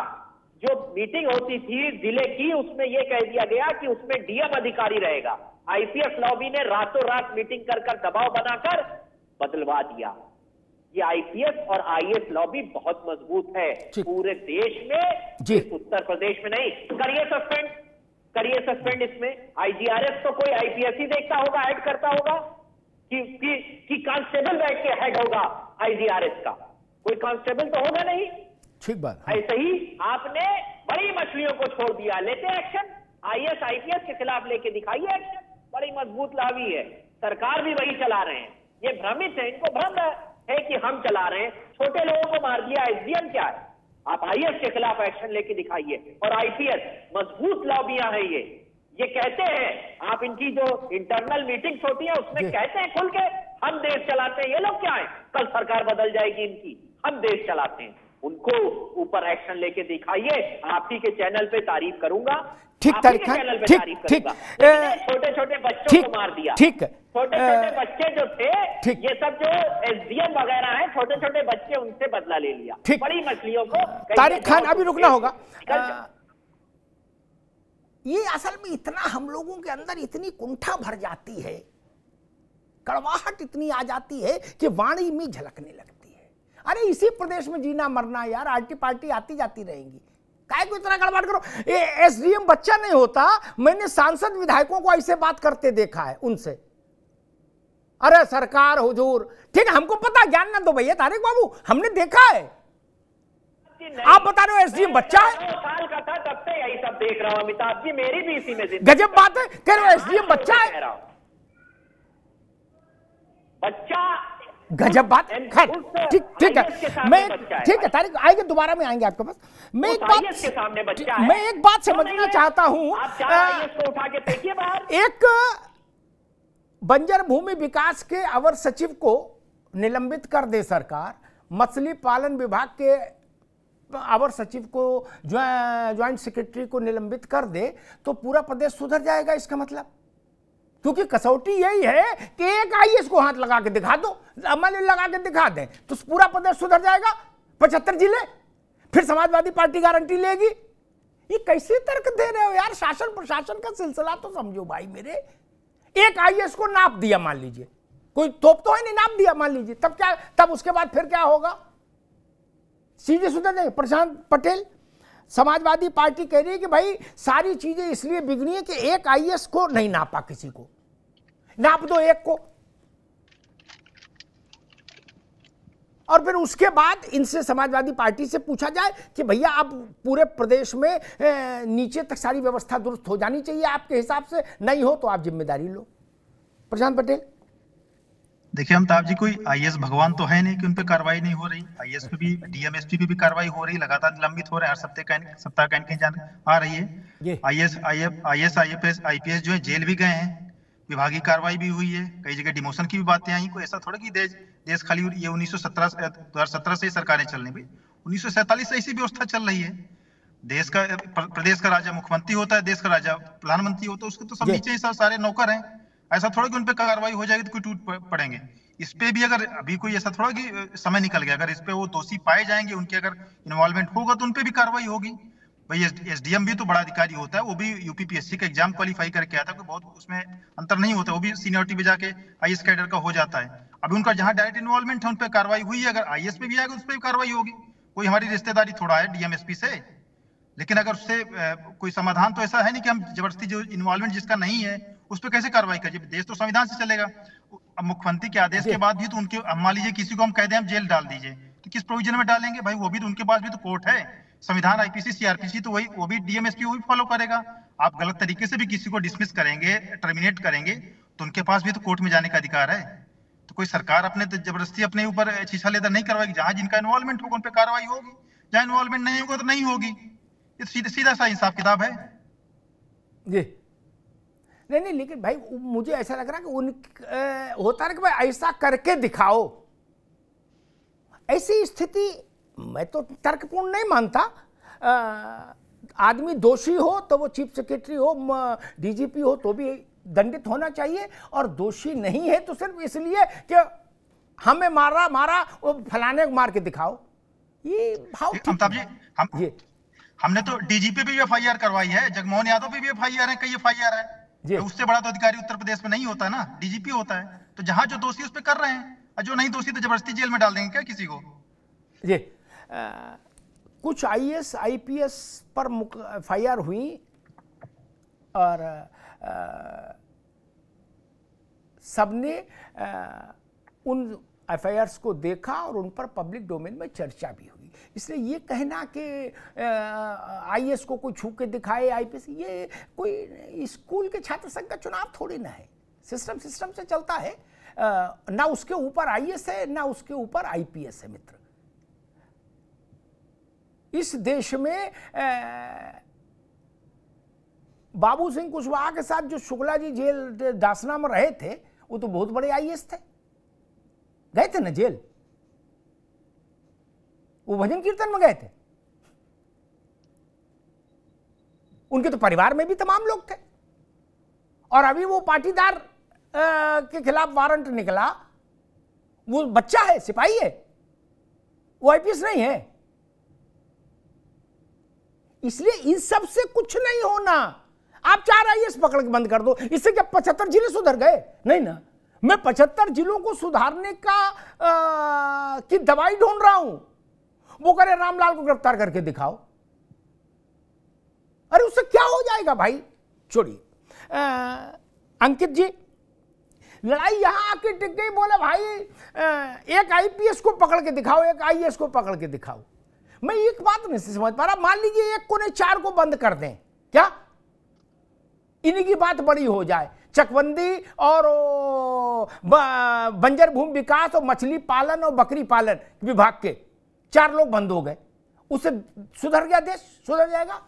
जो मीटिंग होती थी जिले की, उसमें यह कह दिया गया कि उसमें डीएम अधिकारी रहेगा। आईपीएस लॉबी ने रातों रात मीटिंग कर दबाव बनाकर बदलवा दिया। ये आईपीएस और आईएएस लॉबी बहुत मजबूत है पूरे देश में, उत्तर प्रदेश में नहीं। करिए सस्पेंड इसमें। आईजीआरएस तो कोई आईपीएस ही देखता होगा, हेड करता होगा कि कांस्टेबल बैठ के हेड होगा आईजीआरएस का, कोई कांस्टेबल तो होगा नहीं। ठीक बात। ऐसे ही आपने बड़ी मछलियों को छोड़ दिया, लेते एक्शन। आईएएस आईपीएस के खिलाफ लेके दिखाइए एक्शन, बड़ी मजबूत लॉबी है, सरकार भी वही चला रहे हैं। ये भ्रमित है, इनको भ्रम है कि हम चला रहे हैं, छोटे लोगों को मार दिया। एसडीएम क्या है? आप आईएएस के खिलाफ एक्शन लेके दिखाइए। और आईपीएस मजबूत लॉबियां हैं, ये कहते हैं, आप इनकी जो इंटरनल मीटिंग्स होती है उसमें कहते हैं खुल के, हम देश चलाते हैं। ये लोग क्या है? कल सरकार बदल जाएगी इनकी, हम देश चलाते हैं। उनको ऊपर एक्शन लेके दिखाइए। आप ही के चैनल पे तारीफ करूंगा, ठीक, ठीक, छोटे छोटे बच्चों को मार दिया। ठीक, छोटे छोटे बच्चे जो थे, ये सब जो एसडीएम वगैरह हैं, छोटे छोटे बच्चे, उनसे बदला ले लिया। बड़ी मछलियों को। तारिक खान, अभी रुकना होगा। ये असल में इतना हम लोगों के अंदर इतनी कुंठा भर जाती है, कड़वाहट इतनी आ जाती है कि वाणी में झलकने लगती है। अरे इसी प्रदेश में जीना मरना यार, आरटी पार्टी आती जाती रहेंगी, काय को इतना गड़बड़ करो। एसडीएम बच्चा नहीं होता, मैंने सांसद विधायकों को ऐसे बात करते देखा है उनसे। अरे सरकार हुजूर, ठीक है, हमको पता, ज्ञान ना दो भैया तारिक बाबू, हमने देखा है। आप बता रहे हो एसडीएम बच्चा है? 9 साल का था तब से यही सब देख रहा हूं अमिताभ जी, मेरी भी इसी में गजब बात है, कह रहे हो एसडीएम बच्चा है, बच्चा, गजब बात। खैर ठीक, ठीक है, मैं ठीक है तारिक आएंगे, दोबारा में आएंगे आपके पास। मैं एक बात समझना चाहता हूं, एक बंजर भूमि विकास के अवर सचिव को निलंबित कर दे सरकार, मछली पालन विभाग के अवर सचिव को, ज्वाइंट सेक्रेटरी को निलंबित कर दे, तो पूरा प्रदेश सुधर जाएगा इसका मतलब। क्योंकि कसौटी यही है कि एक आईएएस को हाथ लगा के दिखा दो, अमल लगा के दिखा दें तो पूरा प्रदेश सुधर जाएगा, 75 जिले, फिर समाजवादी पार्टी गारंटी लेगी। ये कैसे तर्क दे रहे हो यार? शासन प्रशासन का सिलसिला तो समझो भाई मेरे। एक आईएएस को नाप दिया, मान लीजिए, कोई तोप तो है नहीं, नाप दिया मान लीजिए, तब क्या, तब उसके बाद फिर क्या होगा? सीधे सुधर जाएंगे। प्रशांत पटेल, समाजवादी पार्टी कह रही है कि भाई सारी चीजें इसलिए बिगड़ी है कि एक आईएएस को नहीं नापा, किसी को नाप दो, एक को। और फिर उसके बाद इनसे समाजवादी पार्टी से पूछा जाए कि भैया अब पूरे प्रदेश में नीचे तक सारी व्यवस्था दुरुस्त हो जानी चाहिए आपके हिसाब से, नहीं हो तो आप जिम्मेदारी लो। प्रशांत पटेल। देखिए अमिताभ जी, कोई आईएएस भगवान तो है नहीं कि उन पे कार्रवाई नहीं हो रही। आईएएस पे भी, डीएम एसपी पे भी कार्रवाई हो रही, लगातार निलंबित हो रहे हैं, हर सप्ताह कहीं जान आ रही है। आईएएस आईपीएस जो है जेल भी गए हैं, विभागीय कार्रवाई भी हुई है, कई जगह डिमोशन की भी बातें आई। कोई ऐसा थोड़ा कि देश खाली ये 2017 से सरकारें चलने भी, 1947 से ऐसी व्यवस्था चल रही है। देश का, प्रदेश का राजा मुख्यमंत्री होता है, देश का राजा प्रधानमंत्री होता है, उसके तो सब नीचे सारे नौकर हैं। ऐसा थोड़ा कि उन पे कार्रवाई हो जाएगी तो कोई टूट पड़ेंगे। इस पे भी अगर अभी कोई ऐसा थोड़ा कि समय निकल गया, अगर इस पे वो दोषी पाए जाएंगे, उनके अगर इन्वॉल्वमेंट होगा तो उन पे भी कार्रवाई होगी। भाई एसडीएम भी तो बड़ा अधिकारी होता है, वो भी यूपीपीएससी का एग्जाम क्वालिफाई करके आता है, कोई बहुत उसमें अंतर नहीं होता, वो भी सीनियरिटी पे जाके आईएएस कैडर का हो जाता है। अभी उनका जहां डायरेक्ट इन्वॉल्वमेंट है उन पे कार्रवाई हुई है, अगर आईएएस पे भी आएगा उस पर भी कार्रवाई होगी। कोई हमारी रिश्तेदारी थोड़ा है डीएमएसपी से, लेकिन अगर उससे कोई समाधान तो ऐसा है नहीं कि हम जबरदस्ती, जो इन्वॉल्वमेंट जिसका नहीं है उस पर कैसे कार्रवाई करिए। देश तो संविधान से चलेगा। अब मुख्यमंत्री के आदेश के बाद भी तो उनके, मान लीजिए किसी को हम कह दें हम जेल डाल दीजिए, तो किस प्रोविजन में डालेंगे भाई? वो भी तो, उनके पास भी तो कोर्ट है, संविधान, आईपीसी, सीआरपीसी, तो वही, वो भी डीएमएसपी वो भी फॉलो करेगा। आप गलत तरीके से भी किसी को डिसमिस करेंगे, टर्मिनेट करेंगे, तो उनके पास भी तो कोर्ट में जाने का अधिकार है। तो कोई सरकार अपने तो जबरदस्ती अपने ऊपर शीशा लेदर नहीं करवाएगी। जहां जिनका इन्वॉल्वमेंट होगा उन पर कार्रवाई होगी, जहां इन्वॉल्वमेंट नहीं होगा तो नहीं होगी। ये सीधा सा हिसाब किताब है जी। नहीं, लेकिन भाई मुझे ऐसा लग रहा है कि होता है कि भाई ऐसा करके दिखाओ। ऐसी स्थिति मैं तो तर्कपूर्ण नहीं मानता। आदमी दोषी हो तो वो चीफ सेक्रेटरी हो, डीजीपी हो तो भी दंडित होना चाहिए, और दोषी नहीं है तो सिर्फ इसलिए कि हमें मारा वो फलाने को मार के दिखाओ, ये भाव अमिताभ जी, हमने तो डीजीपी पे भी एफआईआर करवाई है, जगमोहन यादव पे भी एफआईआर है, कई एफआईआर है। तो उससे बड़ा तो अधिकारी उत्तर प्रदेश में नहीं होता ना, डीजीपी होता है। तो जहां जो दोषी उस पे कर रहे हैं, और जो नहीं दोषी तो जबरदस्ती जेल में डाल देंगे क्या किसी को? जी। कुछ आईएएस आईपीएस पर एफआईआर हुई और सबने उन एफआईआर्स को देखा और उन पर पब्लिक डोमेन में चर्चा भी हुई। इसलिए ये कहना कि आईएएस को कोई छू के दिखाए, आईपीएस, ये कोई स्कूल के छात्र संघ का चुनाव थोड़ी ना है। सिस्टम से चलता है। ना उसके ऊपर आईएएस है, ना उसके ऊपर आईपीएस है। मित्र, इस देश में बाबू सिंह कुशवाहा के साथ जो शुक्ला जी जेल दासना में रहे थे, वो तो बहुत बड़े आईएएस थे, गए थे ना जेल, वो भजन कीर्तन में गए थे। उनके तो परिवार में भी तमाम लोग थे। और अभी वो पाटीदार के खिलाफ वारंट निकला, वो बच्चा है, सिपाही है, वो आईपीएस नहीं है। इसलिए इन सब से कुछ नहीं होना। आप 4 आईएएस पकड़ के बंद कर दो, इससे क्या 75 जिले सुधर गए? नहीं ना। मैं 75 जिलों को सुधारने की दवाई ढूंढ रहा हूं। वो करे रामलाल को गिरफ्तार करके दिखाओ। अरे उससे क्या हो जाएगा भाई? छोड़िए। अंकित जी, लड़ाई यहां आके टिक गई। बोले भाई एक आईपीएस को पकड़ के दिखाओ, एक आईएएस को पकड़ के दिखाओ। मैं एक बात नहीं समझ पा रहा। मान लीजिए एक को नहीं 4 को बंद कर दें, क्या इन्हीं की बात बड़ी हो जाए? चकबंदी और बंजर भूमि विकास और मछली पालन और बकरी पालन विभाग के 4 लोग बंद हो गए, उससे सुधर गया देश? सुधर जाएगा?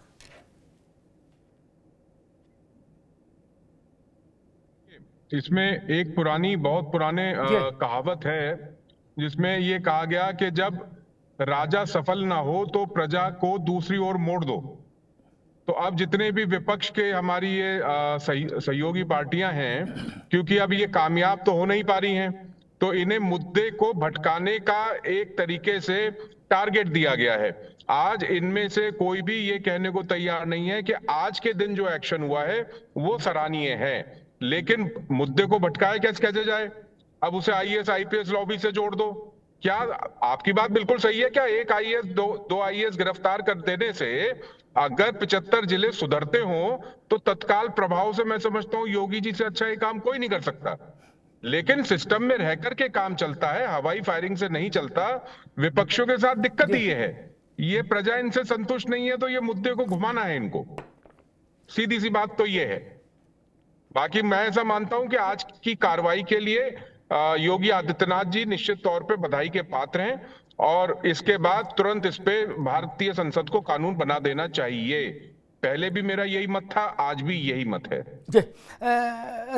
इसमें एक बहुत पुराने कहावत है, जिसमें ये कहा गया कि जब राजा सफल ना हो तो प्रजा को दूसरी ओर मोड़ दो। तो अब जितने भी विपक्ष के हमारी ये सहयोगी पार्टियां हैं, क्योंकि अब ये कामयाब तो हो नहीं पा रही हैं, तो इन्हें मुद्दे को भटकाने का एक तरीके से टारगेट दिया गया है। आज इनमें से कोई भी ये कहने को तैयार नहीं है कि आज के दिन जो एक्शन हुआ है वो सराहनीय है, लेकिन मुद्दे को भटकाए कैसे जाए? अब उसे आईएएस आईपीएस लॉबी से जोड़ दो। क्या आपकी बात बिल्कुल सही है? क्या एक आईएएस दो आईएएस गिरफ्तार कर देने से अगर 75 जिले सुधरते हो तो तत्काल प्रभाव से मैं समझता हूं योगी जी से अच्छा ये काम कोई नहीं कर सकता। लेकिन सिस्टम में रह करके काम चलता है, हवाई फायरिंग से नहीं चलता। विपक्षों के साथ दिक्कत ये है, ये प्रजा इनसे संतुष्ट नहीं है, तो ये मुद्दे को घुमाना है इनको, सीधी सी बात तो ये है। बाकी मैं ऐसा मानता हूं कि आज की कार्रवाई के लिए योगी आदित्यनाथ जी निश्चित तौर पे बधाई के पात्र हैं, और इसके बाद तुरंत इस पे भारतीय संसद को कानून बना देना चाहिए। पहले भी मेरा यही मत था, आज भी यही मत है। जी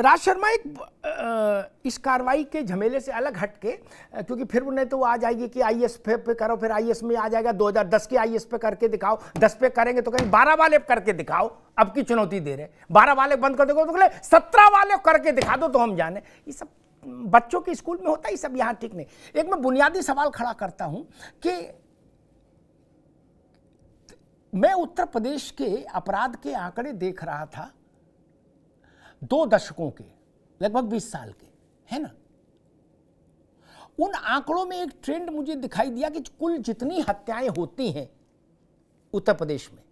राज शर्मा, एक इस कार्रवाई के झमेले से अलग हटके, क्योंकि फिर उन्हें तो आ जाएगी कि आईएएस पे करो, फिर आईएएस में आ जाएगा 2010 के आईएएस पे करके दिखाओ, 10 पे करेंगे तो कहीं 12 वाले करके दिखाओ, अब की चुनौती दे रहे, 12 वाले बंद कर दो तो 17 वाले करके दिखा दो तो हम जाने। ये सब बच्चों के स्कूल में होता है, ये सब यहाँ ठीक नहीं। एक मैं बुनियादी सवाल खड़ा करता हूं कि मैं उत्तर प्रदेश के अपराध के आंकड़े देख रहा था 2 दशकों के, लगभग 20 साल के, है ना। उन आंकड़ों में एक ट्रेंड मुझे दिखाई दिया कि कुल जितनी हत्याएं होती हैं उत्तर प्रदेश में,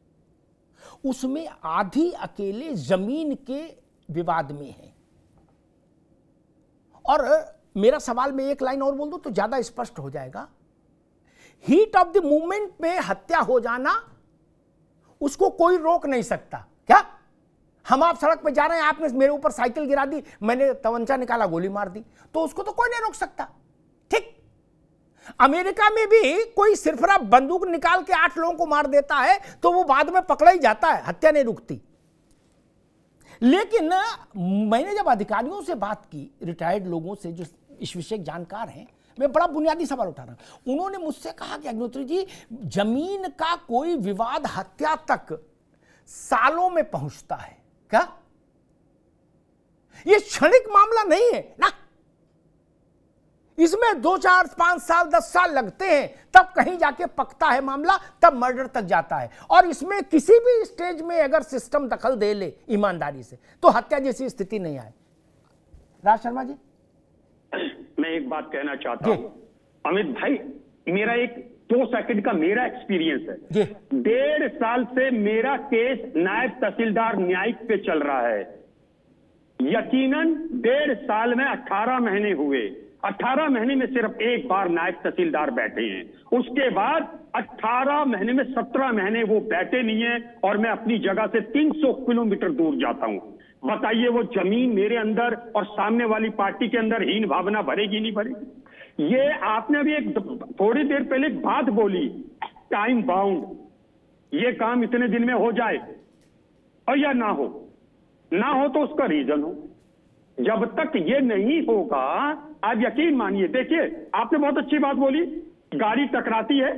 उसमें आधी अकेले जमीन के विवाद में है। और मेरा सवाल में एक लाइन और बोल दूं तो ज्यादा स्पष्ट हो जाएगा। हीट ऑफ द मूवमेंट में हत्या हो जाना, उसको कोई रोक नहीं सकता। क्या हम आप सड़क पे जा रहे हैं, आपने मेरे ऊपर साइकिल गिरा दी, मैंने तवंचा निकाला, गोली मार दी, तो उसको तो कोई नहीं रोक सकता। ठीक, अमेरिका में भी कोई सिरफरा बंदूक निकाल के 8 लोगों को मार देता है तो वो बाद में पकड़ा ही जाता है, हत्या नहीं रुकती। लेकिन मैंने जब अधिकारियों से बात की, रिटायर्ड लोगों से जो इस विषय जानकार हैं, मैं बड़ा बुनियादी सवाल उठा रहा हूं। उन्होंने मुझसे कहा कि अग्निहोत्री जी, जमीन का कोई विवाद हत्या तक सालों में पहुंचता है। क्या ये क्षणिक मामला नहीं है ना, इसमें 2, 4, 5 साल 10 साल लगते हैं, तब कहीं जाके पकता है मामला, तब मर्डर तक जाता है। और इसमें किसी भी स्टेज में अगर सिस्टम दखल दे ले ईमानदारी से, तो हत्या जैसी स्थिति नहीं आए। राज शर्मा जी, मैं एक बात कहना चाहता हूं अमित भाई, मेरा एक 2 सेकंड का मेरा एक्सपीरियंस है। 1.5 साल से मेरा केस नायब तहसीलदार न्यायिक पे चल रहा है। यकीनन 1.5 साल में 18 महीने हुए, 18 महीने में सिर्फ एक बार नायब तहसीलदार बैठे हैं, उसके बाद 18 महीने में 17 महीने वो बैठे नहीं है, और मैं अपनी जगह से 300 किलोमीटर दूर जाता हूं। बताइए वो जमीन मेरे अंदर और सामने वाली पार्टी के अंदर हीन भावना भरेगी नहीं भरेगी? ये आपने अभी एक थोड़ी देर पहले बात बोली, टाइम बाउंड, ये काम इतने दिन में हो जाए और या ना हो तो उसका रीजन हो। जब तक ये नहीं होगा, आप यकीन मानिए, देखिए आपने बहुत अच्छी बात बोली, गाड़ी टकराती है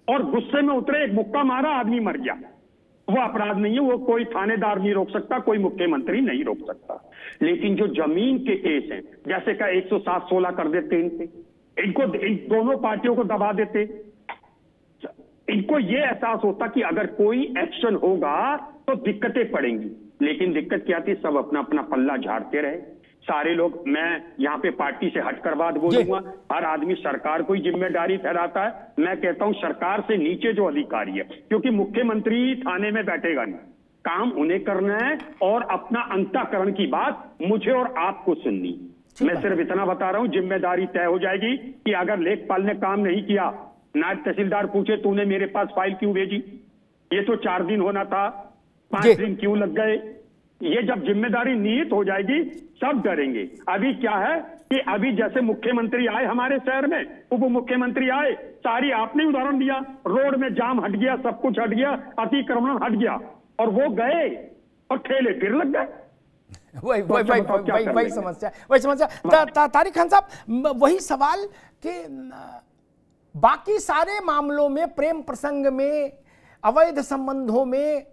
और गुस्से में उतरे, एक मुक्का मारा, आदमी मर गया, वो अपराध नहीं है, वो कोई थानेदार नहीं रोक सकता, कोई मुख्यमंत्री नहीं रोक सकता। लेकिन जो जमीन के केस हैं, जैसे का 107-16 कर देते इनको इन दोनों पार्टियों को दबा देते, इनको ये एहसास होता कि अगर कोई एक्शन होगा तो दिक्कतें पड़ेंगी। लेकिन दिक्कत क्या थी, सब अपना अपना पल्ला झाड़ते रहे सारे लोग। मैं यहाँ पे पार्टी से हटकर बात बोलूंगा, हर आदमी सरकार को ही जिम्मेदारी ठहराता है। मैं कहता हूं सरकार से नीचे जो अधिकारी है, क्योंकि मुख्यमंत्री थाने में बैठेगा नहीं, काम उन्हें करना है, और अपना अंतःकरण की बात मुझे और आपको सुननी। मैं सिर्फ इतना बता रहा हूं, जिम्मेदारी तय हो जाएगी कि अगर लेखपाल ने काम नहीं किया, नायब तहसीलदार पूछे तूने मेरे पास फाइल क्यों भेजी, ये तो 4 दिन होना था, 5 दिन क्यों लग गए? ये जब जिम्मेदारी निहित हो जाएगी, सब डरेंगे। अभी क्या है कि अभी जैसे मुख्यमंत्री आए हमारे शहर में, उप मुख्यमंत्री आए, सारी आपने उदाहरण दिया, रोड में जाम हट गया, सब कुछ हट गया, अतिक्रमण हट गया, और वो गए और ठेले फिर लग गए। वही समस्या। तारिक खान साहब, वही सवाल कि बाकी सारे मामलों में, प्रेम प्रसंग में, अवैध संबंधों में,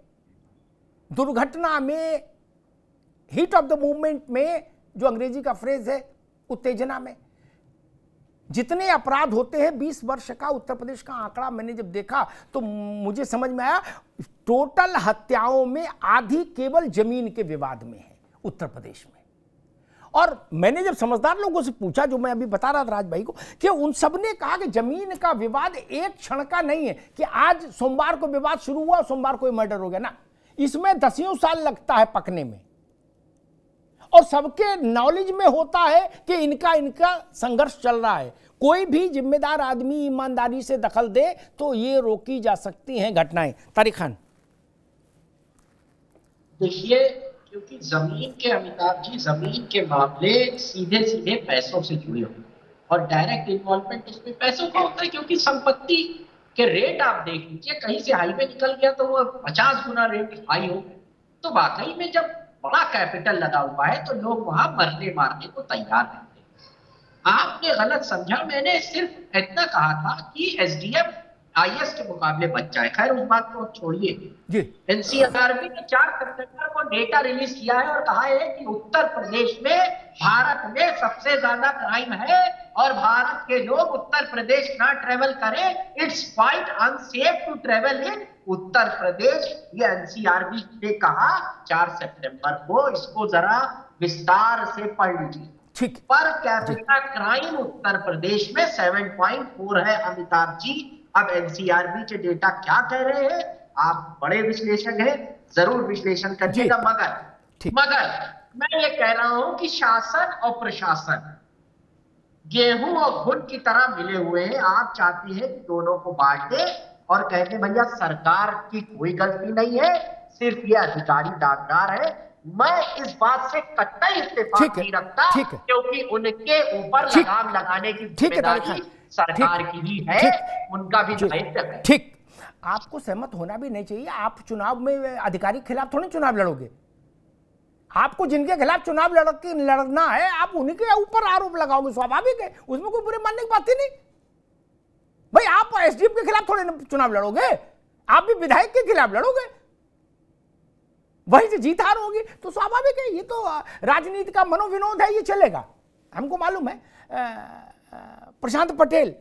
दुर्घटना में, हीट ऑफ द मूवमेंट में, जो अंग्रेजी का फ्रेज है, उत्तेजना में, जितने अपराध होते हैं, 20 वर्ष का उत्तर प्रदेश का आंकड़ा मैंने जब देखा तो मुझे समझ में आया, टोटल हत्याओं में आधी केवल जमीन के विवाद में है उत्तर प्रदेश में। और मैंने जब समझदार लोगों से पूछा, जो मैं अभी बता रहा था राज भाई को, कि उन सब ने कहा कि जमीन का विवाद एक क्षण का नहीं है, कि आज सोमवार को विवाद शुरू हुआ और सोमवार को मर्डर हो गया ना, इसमें 10 साल लगता है पकने में। और सबके नॉलेज में होता है कि इनका संघर्ष चल रहा है। कोई भी जिम्मेदार आदमी ईमानदारी से दखल दे तो ये रोकी जा सकती हैं घटनाएं। तारिक खान, देखिए, क्योंकि जमीन के, अमिताभ जी, जमीन के मामले सीधे सीधे पैसों से जुड़े हुए और डायरेक्ट इन्वॉल्वमेंट उसमें पैसों का होता है, क्योंकि संपत्ति के रेट आप देख लीजिए, कहीं से हाईवे निकल गया तो वो 50 गुना रेट हाई हो, तो वाकई में जब बड़ा कैपिटल लगा हुआ है तो लोग वहां मरने मारने को तैयार रहते हैं। आपने गलत समझा, मैंने सिर्फ इतना कहा था कि एसडीएम आईएएस के मुकाबले बच जाए। खैर उस बात को छोड़िए। एनसीआरबी ने 4 सितंबर को डेटा रिलीज किया है और कहा है कि उत्तर प्रदेश में भारत में सबसे ज्यादा क्राइम है और भारत के लोग उत्तर प्रदेश ना ट्रेवल करें। It's quite unsafe to travel in Uttar Pradesh, ये एनसीआरबी ने कहा 4 सितंबर को। इसको जरा विस्तार से पढ़ लीजिए। Per capita crime Uttar Pradesh में 7.4 है अमिताभ जी। अब एनसीआरबी के डेटा क्या कह रहे हैं, आप बड़े विश्लेषक हैं, जरूर विश्लेषण करिएगा, मगर मैं ये कह रहा हूं कि शासन और प्रशासन गेहूं और घुन की तरह मिले हुए हैं। आप चाहते हैं कि दोनों को बांट दे और कहते हैं भैया सरकार की कोई गलती नहीं है, सिर्फ ये अधिकारी डाकदार है। मैं इस बात से कतई इत्तेफाक नहीं रखता, क्योंकि उनके ऊपर लगाम लगाने की जिम्मेदारी सरकार की ही है, उनका भी दायित्व है। ठीक, आपको सहमत होना भी नहीं चाहिए। आप चुनाव में अधिकारी के खिलाफ थोड़ी चुनाव लड़ोगे। आपको जिनके खिलाफ चुनाव लड़ना है आप उन्हीं के ऊपर आरोप लगाओगे, स्वाभाविक है, उसमें कोई बुरे मानने की बात ही नहीं। भाई आप एसडीएम के खिलाफ थोड़े चुनाव लड़ोगे, आप भी विधायक के खिलाफ लड़ोगे, वहीं से जीत हार होगी, तो स्वाभाविक है। ये तो राजनीति का मनोविनोद है, ये चलेगा, हमको मालूम है। प्रशांत पटेल,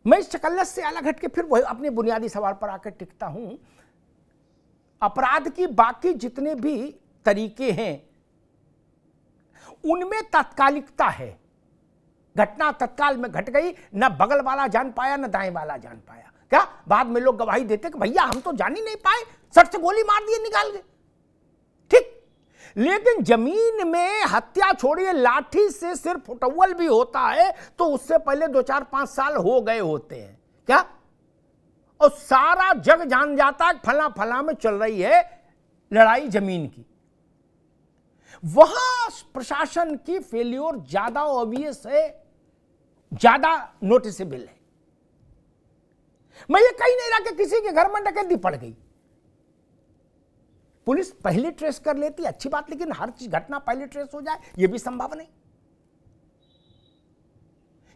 मैं इस चकल्लस से अलग हट के फिर वही अपने बुनियादी सवाल पर आकर टिकता हूं। अपराध की बाकी जितने भी तरीके हैं उनमें तात्कालिकता है। घटना तत्काल में घट गई, न बगल वाला जान पाया न दाएं वाला जान पाया। क्या बाद में लोग गवाही देते कि भैया हम तो जान ही नहीं पाए, सट से गोली मार दिए, निकाल गए, ठीक। लेकिन जमीन में हत्या छोड़िए, लाठी से सिर्फ फुटवल भी होता है तो उससे पहले 2, 4, 5 साल हो गए होते हैं, क्या? और सारा जग जान जाता है फला फला में चल रही है लड़ाई जमीन की। वहां प्रशासन की फेल्योर ज्यादा ऑब्वियस है, ज्यादा नोटिसेबल है। मैं ये कहीं नहीं रहा कि किसी के घर में डकैती पड़ गई, पुलिस पहले ट्रेस कर लेती, अच्छी बात, लेकिन हर चीज घटना पहले ट्रेस हो जाए यह भी संभव नहीं।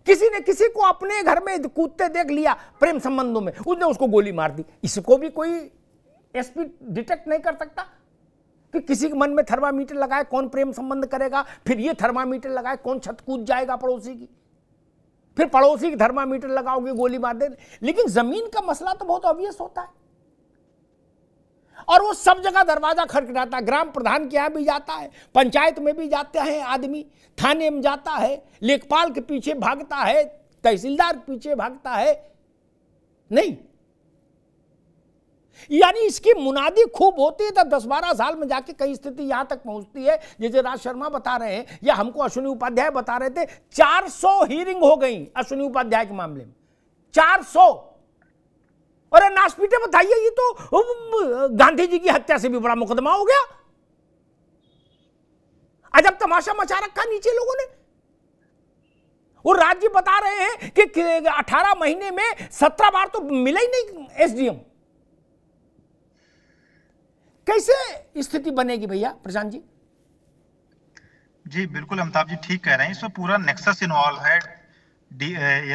किसी ने किसी को अपने घर में कूदते देख लिया प्रेम संबंधों में, उसने उसको गोली मार दी, इसको भी कोई एसपी डिटेक्ट नहीं कर सकता कि किसी के मन में थर्मामीटर लगाए कौन प्रेम संबंध करेगा, फिर ये थर्मामीटर लगाए कौन छत कूद जाएगा पड़ोसी की, फिर पड़ोसी की थर्मामीटर लगाओगे गोली मार दे। लेकिन जमीन का मसला तो बहुत ऑब्वियस होता है और वो सब जगह दरवाजा खटखटाता है। ग्राम प्रधान के यहां भी जाता है, पंचायत में भी जाते हैं आदमी, थाने में जाता है, लेखपाल के पीछे भागता है, तहसीलदार के पीछे भागता है, नहीं। यानी इसकी मुनादी खूब होती है, तब 10-12 साल में जाके कई स्थिति यहां तक पहुंचती है। जैसे राज शर्मा बता रहे हैं या हमको अश्विनी उपाध्याय बता रहे थे, 400 हियरिंग हो गई अश्विनी उपाध्याय के मामले में, 400। और नासपीटे बताइए, ये तो गांधी जी की हत्या से भी बड़ा मुकदमा हो गया। अजब तमाशा मचा रखा नीचे लोगों ने। और राज्य बता रहे हैं कि 18 महीने में 17 बार तो मिला ही नहीं एसडीएम। कैसे स्थिति बनेगी भैया प्रशांत जी? जी बिल्कुल अमिताभ जी ठीक कह रहे हैं, इसमें पूरा नेक्सस इन्वॉल्व है।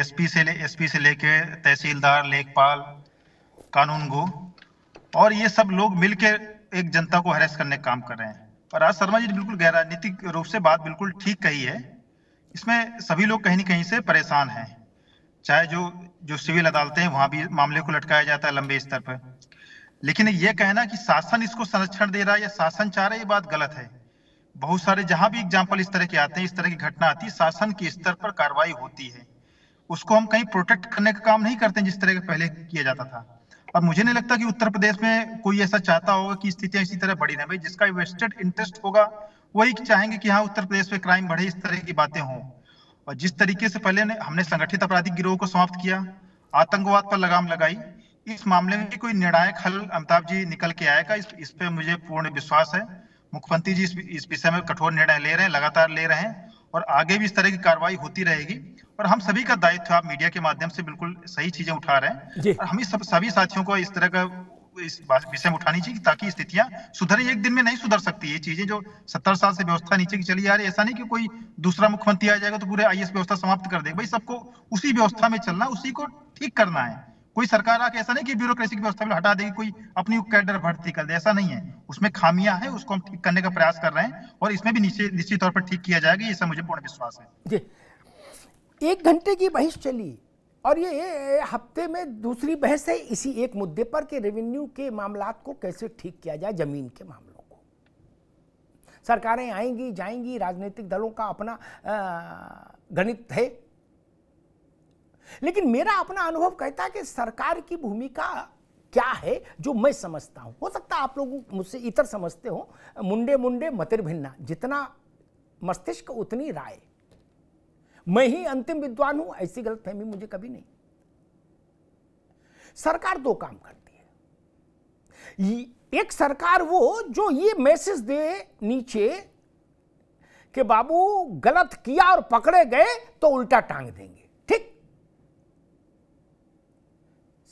एसपी से लेके तहसीलदार, लेखपाल, कानून गो, और ये सब लोग मिलकर एक जनता को हैरेस करने का काम कर रहे हैं। और राज शर्मा जी ने बिल्कुल गैर राजनीतिक रूप से बात बिल्कुल ठीक कही है। इसमें सभी लोग कहीं न कहीं से परेशान हैं, चाहे जो सिविल अदालतें हैं वहां भी मामले को लटकाया जाता है लंबे स्तर पर। लेकिन ये कहना कि शासन इसको संरक्षण दे रहा है या शासन चाह रहा है, ये बात गलत है। बहुत सारे जहां भी एग्जाम्पल इस तरह के आते हैं, इस तरह की घटना आती है, शासन के स्तर पर कार्रवाई होती है, उसको हम कहीं प्रोटेक्ट करने का काम नहीं करते जिस तरह का पहले किया जाता था। और मुझे नहीं लगता कि उत्तर प्रदेश में कोई ऐसा चाहता होगा कि स्थितियां इसी तरह बढ़ी रहें। भाई जिसका वेस्टेड इंटरेस्ट होगा वही चाहेंगे कि हाँ उत्तर प्रदेश में क्राइम बढ़े, इस तरह की बातें हों। और जिस तरीके से पहले हमने संगठित आपराधिक गिरोह को समाप्त किया, आतंकवाद पर लगाम लगाई, इस मामले में कोई निर्णायक हल अमिताभ जी निकल के आएगा, इस पे मुझे पूर्ण विश्वास है। मुख्यमंत्री जी इस विषय में कठोर निर्णय ले रहे हैं, लगातार ले रहे हैं, और आगे भी इस तरह की कार्रवाई होती रहेगी। और हम सभी का दायित्व है, आप मीडिया के माध्यम से बिल्कुल सही चीजें उठा रहे हैं, और हमें सभी साथियों को इस तरह का इस विषय में उठानी चाहिए ताकि स्थितियां सुधरे। एक दिन में नहीं सुधर सकती ये चीजें, जो 70 साल से व्यवस्था नीचे की चली आ रही है। ऐसा नहीं कि कोई दूसरा मुख्यमंत्री आ जाएगा तो पूरे आईएएस व्यवस्था समाप्त कर देगा। भाई सबको उसी व्यवस्था में चलना, उसी को ठीक करना है। कोई सरकार आके ऐसा नहीं कि ब्यूरोक्रेसी की व्यवस्था में हटा देगी, कोई अपनी कैडर भर्ती कर दे, ऐसा नहीं है। उसमें खामियां हैं, उसको हम ठीक करने का प्रयास कर रहे हैं, और इसमें भी निश्चित तौर पर ठीक किया जाएगा, ये सब मुझे पूर्ण विश्वास है। जी, 1 घंटे की बहस चली, और ये हफ्ते में दूसरी बहस है इसी एक मुद्दे पर कि रेवेन्यू के मामलात को कैसे ठीक किया जाए, जमीन के मामलों को। सरकारें आएंगी जाएंगी, राजनीतिक दलों का अपना गणित है, लेकिन मेरा अपना अनुभव कहता है कि सरकार की भूमिका क्या है, जो मैं समझता हूं। हो सकता है आप लोग मुझसे इतर समझते हो, मुंडे मुंडे मतिर भिन्ना, जितना मस्तिष्क उतनी राय। मैं ही अंतिम विद्वान हूं, ऐसी गलतफहमी मुझे कभी नहीं। सरकार 2 काम करती है। एक सरकार वो जो ये मैसेज दे नीचे कि बाबू गलत किया और पकड़े गए तो उल्टा टांग देंगे, ठीक।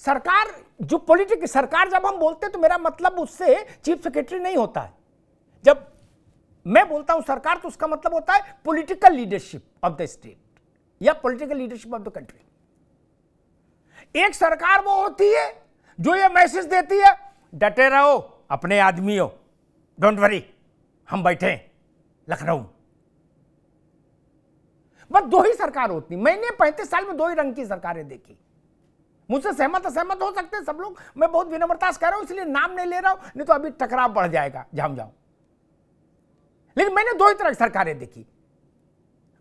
सरकार जो पॉलिटिक सरकार, जब हम बोलते हैं तो मेरा मतलब उससे चीफ सेक्रेटरी नहीं होता है। जब मैं बोलता हूं सरकार तो उसका मतलब होता है political leadership of the state या political leadership of the country. एक सरकार वो होती है जो ये मैसेज देती है, डटे रहो अपने आदमी हो, डोंट वरी, हम बैठे हैं लखनऊ। बस 2 ही सरकार होती। मैंने 35 साल में 2 ही रंग की सरकारें देखी। मुझसे सहमत असहमत हो सकते हैं सब लोग, मैं बहुत विनम्रता से कह रहा हूं, इसलिए नाम नहीं ले रहा हूं, नहीं तो अभी टकराव बढ़ जाएगा जहां जाऊं। लेकिन मैंने 2 ही तरह की सरकारें देखी,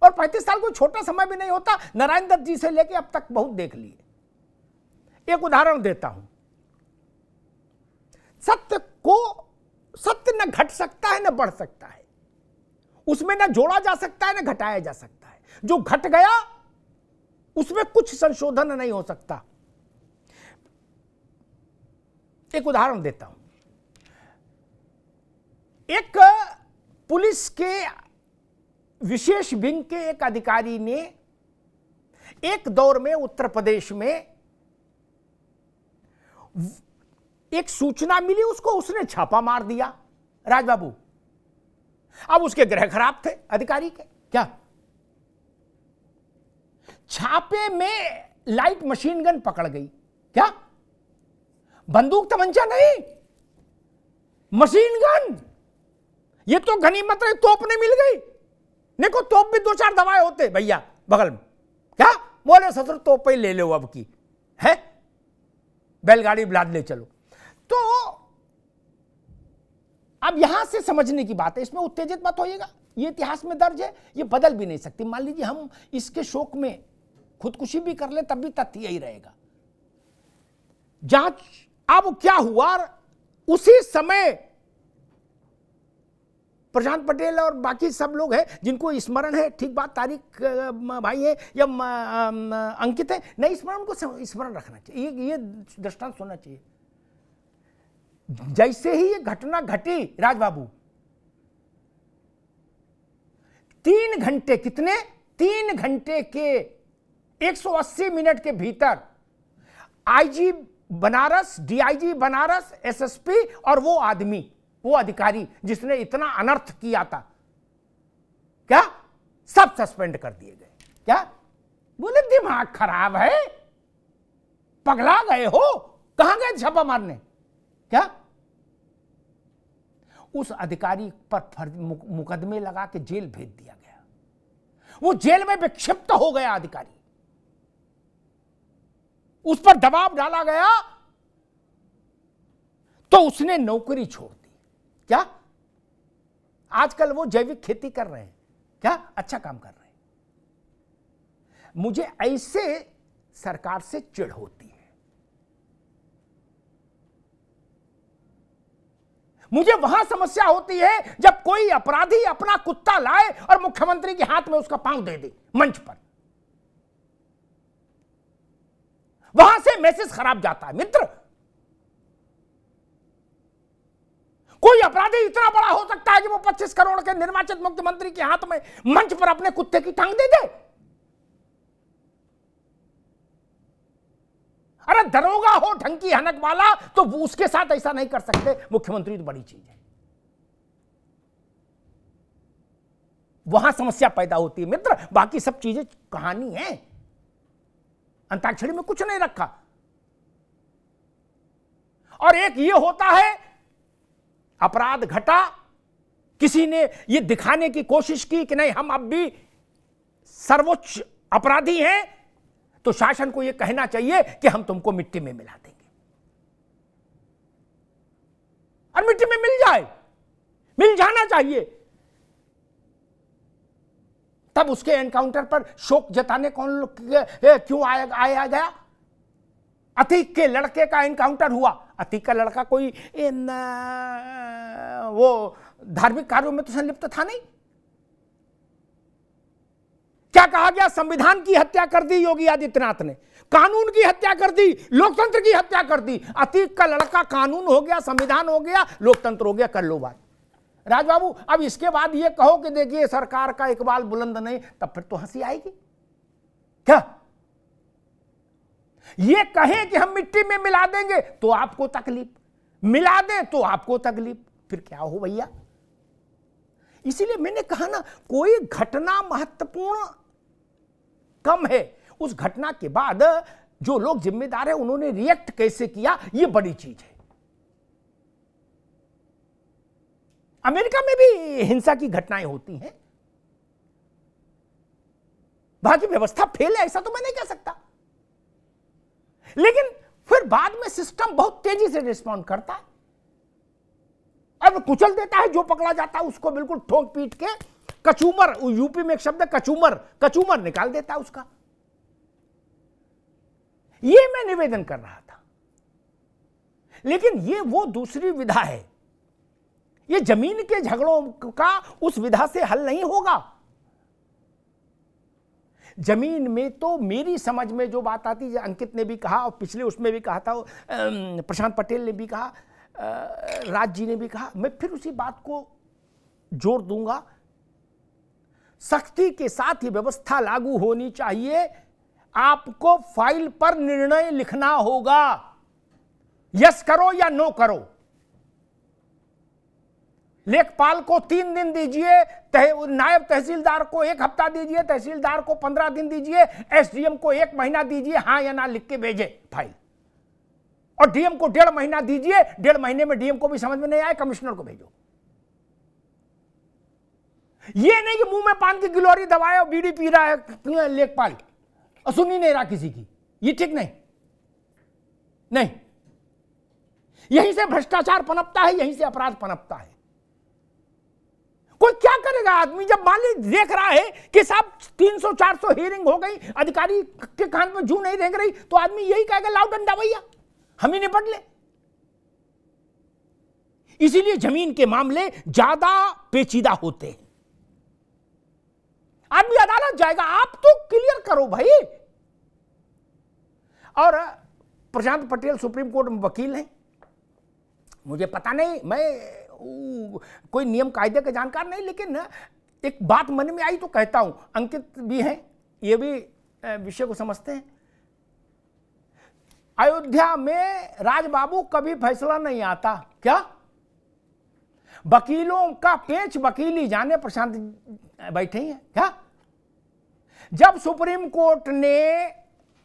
और 35 साल कोई छोटा समय भी नहीं होता। नारायण दत्त जी से लेके अब तक बहुत देख लिए। एक उदाहरण देता हूं, सत्य न घट सकता है न बढ़ सकता है, उसमें न जोड़ा जा सकता है न घटाया जा सकता है। जो घट गया उसमें कुछ संशोधन नहीं हो सकता। एक उदाहरण देता हूं, एक पुलिस के विशेष विंग के एक अधिकारी ने एक दौर में उत्तर प्रदेश में एक सूचना मिली, उसको उसने छापा मार दिया राजबाबू। अब उसके ग्रह खराब थे अधिकारी के। क्या छापे में लाइट मशीन गन पकड़ गई? क्या बंदूक तमंचा नहीं, मशीन गन। ये तो गनीमत रही, तोप नहीं मिल गई। देखो तोप भी 2-4 दवाएं होते भैया बगल में। क्या बोले ससुर तोप ही ले लो अब की है, बैलगाड़ी बुलाद ले चलो। तो अब यहां से समझने की बात है, इसमें उत्तेजित मत होइएगा, ये इतिहास में दर्ज है, ये बदल भी नहीं सकती। मान लीजिए हम इसके शोक में खुदकुशी भी कर ले तब भी तथ्य यही रहेगा। जांच अब क्या हुआ, उसी समय प्रशांत पटेल और बाकी सब लोग हैं जिनको स्मरण है, ठीक बात, तारिक भाई है या अंकित है, नहीं स्मरण, उनको स्मरण रखना चाहिए, ये दृष्टांत सुनना चाहिए। जैसे ही ये घटना घटी राजबाबू, 3 घंटे, कितने 3 घंटे के 180 मिनट के भीतर IG Banaras, DIG Banaras, SSP और वो आदमी, वो अधिकारी जिसने इतना अनर्थ किया था, क्या सब सस्पेंड कर दिए गए। क्या बोले दिमाग खराब है, पगला गए हो, कहां गए छापा मारने? क्या उस अधिकारी पर मुकदमे लगा के जेल भेज दिया गया। वो जेल में विक्षिप्त हो गया अधिकारी, उस पर दबाव डाला गया तो उसने नौकरी छोड़ दी। क्या आजकल वो जैविक खेती कर रहे हैं, क्या अच्छा काम कर रहे हैं। मुझे ऐसे सरकार से चिढ़ होती है। मुझे वहां समस्या होती है जब कोई अपराधी अपना कुत्ता लाए और मुख्यमंत्री के हाथ में उसका पांव दे दे मंच पर, वहां से मैसेज खराब जाता है। मित्र, कोई अपराधी इतना बड़ा हो सकता है कि वो 25 करोड़ के निर्वाचित मुख्यमंत्री के हाथ में मंच पर अपने कुत्ते की टांग दे दे? अरे दरोगा हो ढंग की हनक वाला तो उसके साथ ऐसा नहीं कर सकते। मुख्यमंत्री तो बड़ी चीज है, वहां समस्या पैदा होती है। मित्र, बाकी सब चीजें कहानी है, अंताक्षरी में कुछ नहीं रखा। और एक ये होता है अपराध घटा, किसी ने ये दिखाने की कोशिश की कि नहीं हम अब भी सर्वोच्च अपराधी हैं, तो शासन को ये कहना चाहिए कि हम तुमको मिट्टी में मिला देंगे, और मिट्टी में मिल जाए, मिल जाना चाहिए। तब उसके एनकाउंटर पर शोक जताने कौन क्यों आया गया? अतीक के लड़के का एनकाउंटर हुआ। अतीक का लड़का कोई वो धार्मिक कार्यों में तो संलिप्त था नहीं। क्या कहा गया? संविधान की हत्या कर दी योगी आदित्यनाथ ने, कानून की हत्या कर दी, लोकतंत्र की हत्या कर दी। अतीक का लड़का कानून हो गया, संविधान हो गया, लोकतंत्र हो गया, कर लो बात। राजबाबू, अब इसके बाद ये कहो कि देखिए सरकार का इकबाल बुलंद नहीं, तब फिर तो हंसी आएगी। क्या ये कहें कि हम मिट्टी में मिला देंगे तो आपको तकलीफ, मिला दें तो आपको तकलीफ, फिर क्या हो भैया? इसीलिए मैंने कहा ना, कोई घटना महत्वपूर्ण कम है, उस घटना के बाद जो लोग जिम्मेदार है उन्होंने रिएक्ट कैसे किया, ये बड़ी चीज है। अमेरिका में भी हिंसा की घटनाएं होती हैं, वहां की व्यवस्था फेल है ऐसा तो मैं नहीं कह सकता, लेकिन फिर बाद में सिस्टम बहुत तेजी से रिस्पॉन्ड करता है, अब कुचल देता है। जो पकड़ा जाता है उसको बिल्कुल ठोक पीट के कचूमर, यूपी में एक शब्द है कचूमर, कचूमर निकाल देता है उसका। ये मैं निवेदन कर रहा था, लेकिन ये वो दूसरी विधा है, ये जमीन के झगड़ों का उस विधा से हल नहीं होगा। जमीन में तो मेरी समझ में जो बात आती है, अंकित ने भी कहा और पिछले उसमें भी कहा था, प्रशांत पटेल ने भी कहा, राज जी ने भी कहा, मैं फिर उसी बात को जोड़ दूंगा, सख्ती के साथ ये व्यवस्था लागू होनी चाहिए। आपको फाइल पर निर्णय लिखना होगा, यस करो या नो करो। लेखपाल को 3 दिन दीजिए, नायब तहसीलदार को 1 हफ्ता दीजिए, तहसीलदार को 15 दिन दीजिए, एसडीएम को 1 महीना दीजिए, हां या ना लिख के भेजे फाइल, और डीएम को 1.5 महीना दीजिए, 1.5 महीने में डीएम को भी समझ में नहीं आए, कमिश्नर को भेजो। ये नहीं कि मुंह में पान की गिलोरी दबाए और बीड़ी पी रहा है लेखपाल और सुन ही नहीं रहा किसी की, ये ठीक नहीं। नहीं, यहीं से भ्रष्टाचार पनपता है, यहीं से अपराध पनपता है। कोई क्या करेगा आदमी जब मान ली देख रहा है कि साहब 300-400 हियरिंग हो गई, अधिकारी के कान में जू नहीं रेंग रही, तो आदमी यही कहेगा लाओ डंडा भैया हम ही निपट ले। इसीलिए जमीन के मामले ज्यादा पेचीदा होते हैं। आदमी अदालत जाएगा, आप तो क्लियर करो भाई। और प्रशांत पटेल सुप्रीम कोर्ट में वकील हैं, मुझे पता नहीं, मैं कोई नियम कायदे का जानकार नहीं, लेकिन एक बात मन में आई तो कहता हूं। अंकित भी हैं, ये भी विषय को समझते हैं। अयोध्या में राजबाबू कभी फैसला नहीं आता, क्या? वकीलों का पेच वकीली जाने, प्रशांत बैठे ही हैं क्या? जब सुप्रीम कोर्ट ने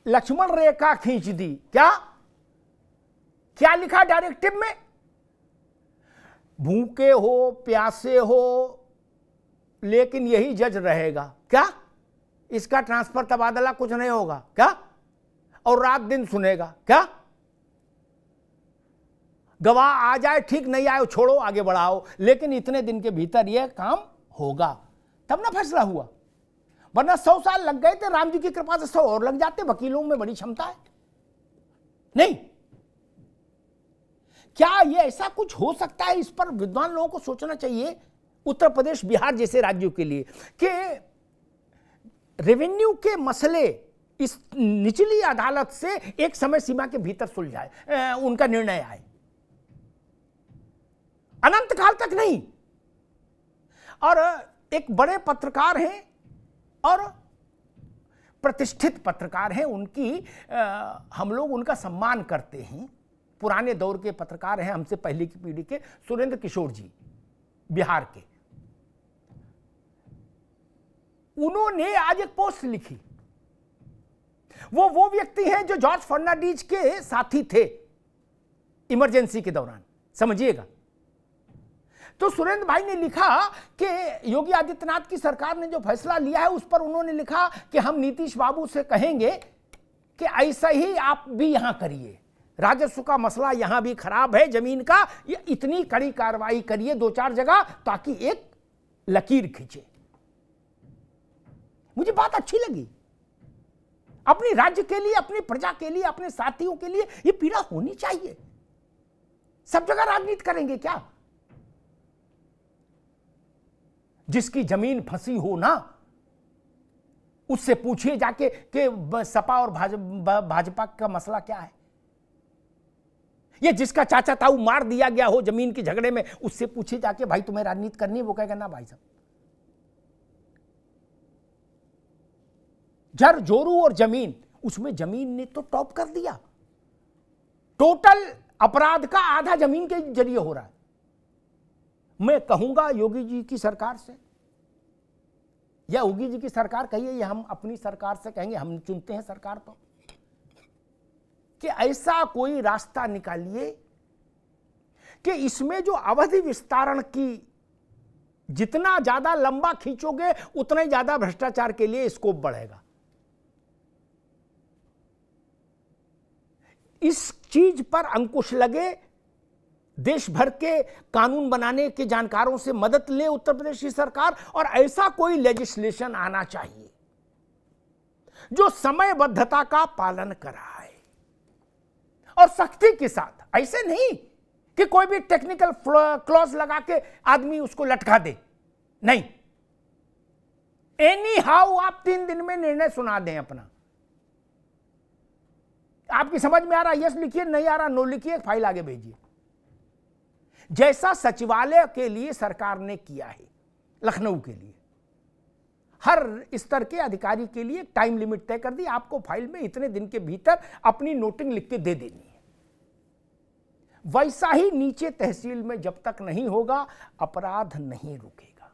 लक्ष्मण रेखा खींच दी, क्या लिखा डायरेक्टिव में? भूखे हो प्यासे हो लेकिन यही जज रहेगा, क्या? इसका ट्रांसफर तबादला कुछ नहीं होगा, क्या? और रात दिन सुनेगा, क्या? गवाह आ जाए ठीक, नहीं आए छोड़ो आगे बढ़ाओ, लेकिन इतने दिन के भीतर यह काम होगा, तब ना फैसला हुआ। वरना 100 साल लग गए थे, राम जी की कृपा से 100 और लग जाते। वकीलों में बड़ी क्षमता है। नहीं, क्या ये ऐसा कुछ हो सकता है? इस पर विद्वान लोगों को सोचना चाहिए, उत्तर प्रदेश बिहार जैसे राज्यों के लिए, कि रेवेन्यू के मसले इस निचली अदालत से एक समय सीमा के भीतर सुलझाए, उनका निर्णय आए, अनंत काल तक नहीं। और एक बड़े पत्रकार हैं और प्रतिष्ठित पत्रकार हैं, उनकी हम लोग उनका सम्मान करते हैं, पुराने दौर के पत्रकार हैं, हमसे पहले की पीढ़ी के, सुरेंद्र किशोर जी, बिहार के। उन्होंने आज एक पोस्ट लिखी। वो व्यक्ति हैं जो जॉर्ज फर्नांडीज के साथी थे इमरजेंसी के दौरान, समझिएगा। तो सुरेंद्र भाई ने लिखा कि योगी आदित्यनाथ की सरकार ने जो फैसला लिया है उस पर उन्होंने लिखा कि हम नीतीश बाबू से कहेंगे कि ऐसा ही आप भी यहां करिए, राजस्व का मसला यहां भी खराब है जमीन का, ये इतनी कड़ी कार्रवाई करिए 2-4 जगह ताकि एक लकीर खींचे। मुझे बात अच्छी लगी। अपनी राज्य के लिए, अपनी प्रजा के लिए, अपने साथियों के लिए ये पीड़ा होनी चाहिए। सब जगह राजनीति करेंगे क्या? जिसकी जमीन फंसी हो ना, उससे पूछिए जाके कि सपा और भाजपा का मसला क्या है। ये जिसका चाचा ताऊ मार दिया गया हो जमीन के झगड़े में, उससे पूछिए जाके भाई तुम्हें राजनीति करनी है, वो कहेगा ना भाई साहब। जर जोरू और जमीन, उसमें जमीन ने तो टॉप कर दिया। टोटल अपराध का आधा जमीन के जरिए हो रहा है। मैं कहूंगा योगी जी की सरकार से, या योगी जी की सरकार कहिए या हम अपनी सरकार से कहेंगे, हम चुनते हैं सरकार तो, कि ऐसा कोई रास्ता निकालिए कि इसमें जो अवधि विस्तारण की जितना ज्यादा लंबा खींचोगे उतना ही ज्यादा भ्रष्टाचार के लिए स्कोप बढ़ेगा। इस चीज पर अंकुश लगे, देश भर के कानून बनाने के जानकारों से मदद ले उत्तर प्रदेश की सरकार, और ऐसा कोई लेजिस्लेशन आना चाहिए जो समयबद्धता का पालन कराए और सख्ती के साथ। ऐसे नहीं कि कोई भी टेक्निकल क्लॉज लगा के आदमी उसको लटका दे, नहीं। एनी हाउ आप 3 दिन में निर्णय सुना दें अपना। आपकी समझ में आ रहा यस लिखिए, नहीं आ रहा नो लिखिए, फाइल आगे भेजिए। जैसा सचिवालय के लिए सरकार ने किया है, लखनऊ के लिए हर स्तर के अधिकारी के लिए टाइम लिमिट तय कर दी, आपको फाइल में इतने दिन के भीतर अपनी नोटिंग लिख के दे देनी है। वैसा ही नीचे तहसील में जब तक नहीं होगा अपराध नहीं रुकेगा।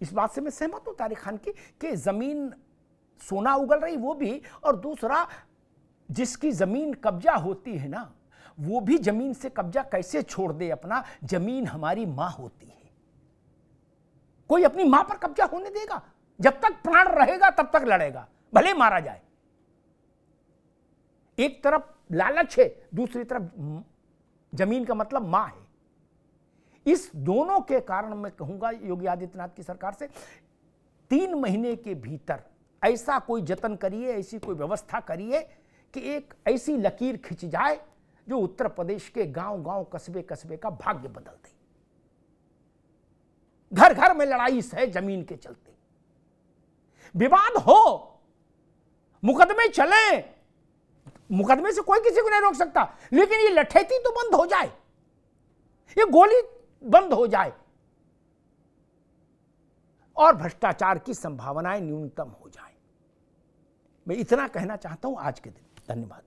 इस बात से मैं सहमत हूं तारिक खान की कि जमीन सोना उगल रही वो भी, और दूसरा जिसकी जमीन कब्जा होती है ना, वो भी जमीन से कब्जा कैसे छोड़ दे अपना। जमीन हमारी मां होती है, कोई अपनी मां पर कब्जा होने देगा? जब तक प्राण रहेगा तब तक लड़ेगा, भले मारा जाए। एक तरफ लालच है, दूसरी तरफ जमीन का मतलब मां है। इस दोनों के कारण मैं कहूंगा योगी आदित्यनाथ की सरकार से 3 महीने के भीतर ऐसा कोई जतन करिए, ऐसी कोई व्यवस्था करिए कि एक ऐसी लकीर खिंच जाए जो उत्तर प्रदेश के गांव-गांव, कस्बे-कस्बे का भाग्य बदल दे। घर घर में लड़ाई है जमीन के चलते, विवाद हो, मुकदमे चले, मुकदमे से कोई किसी को नहीं रोक सकता, लेकिन ये लठैती तो बंद हो जाए, ये गोली बंद हो जाए और भ्रष्टाचार की संभावनाएं न्यूनतम हो जाए। मैं इतना कहना चाहता हूं आज के दिन। धन्यवाद।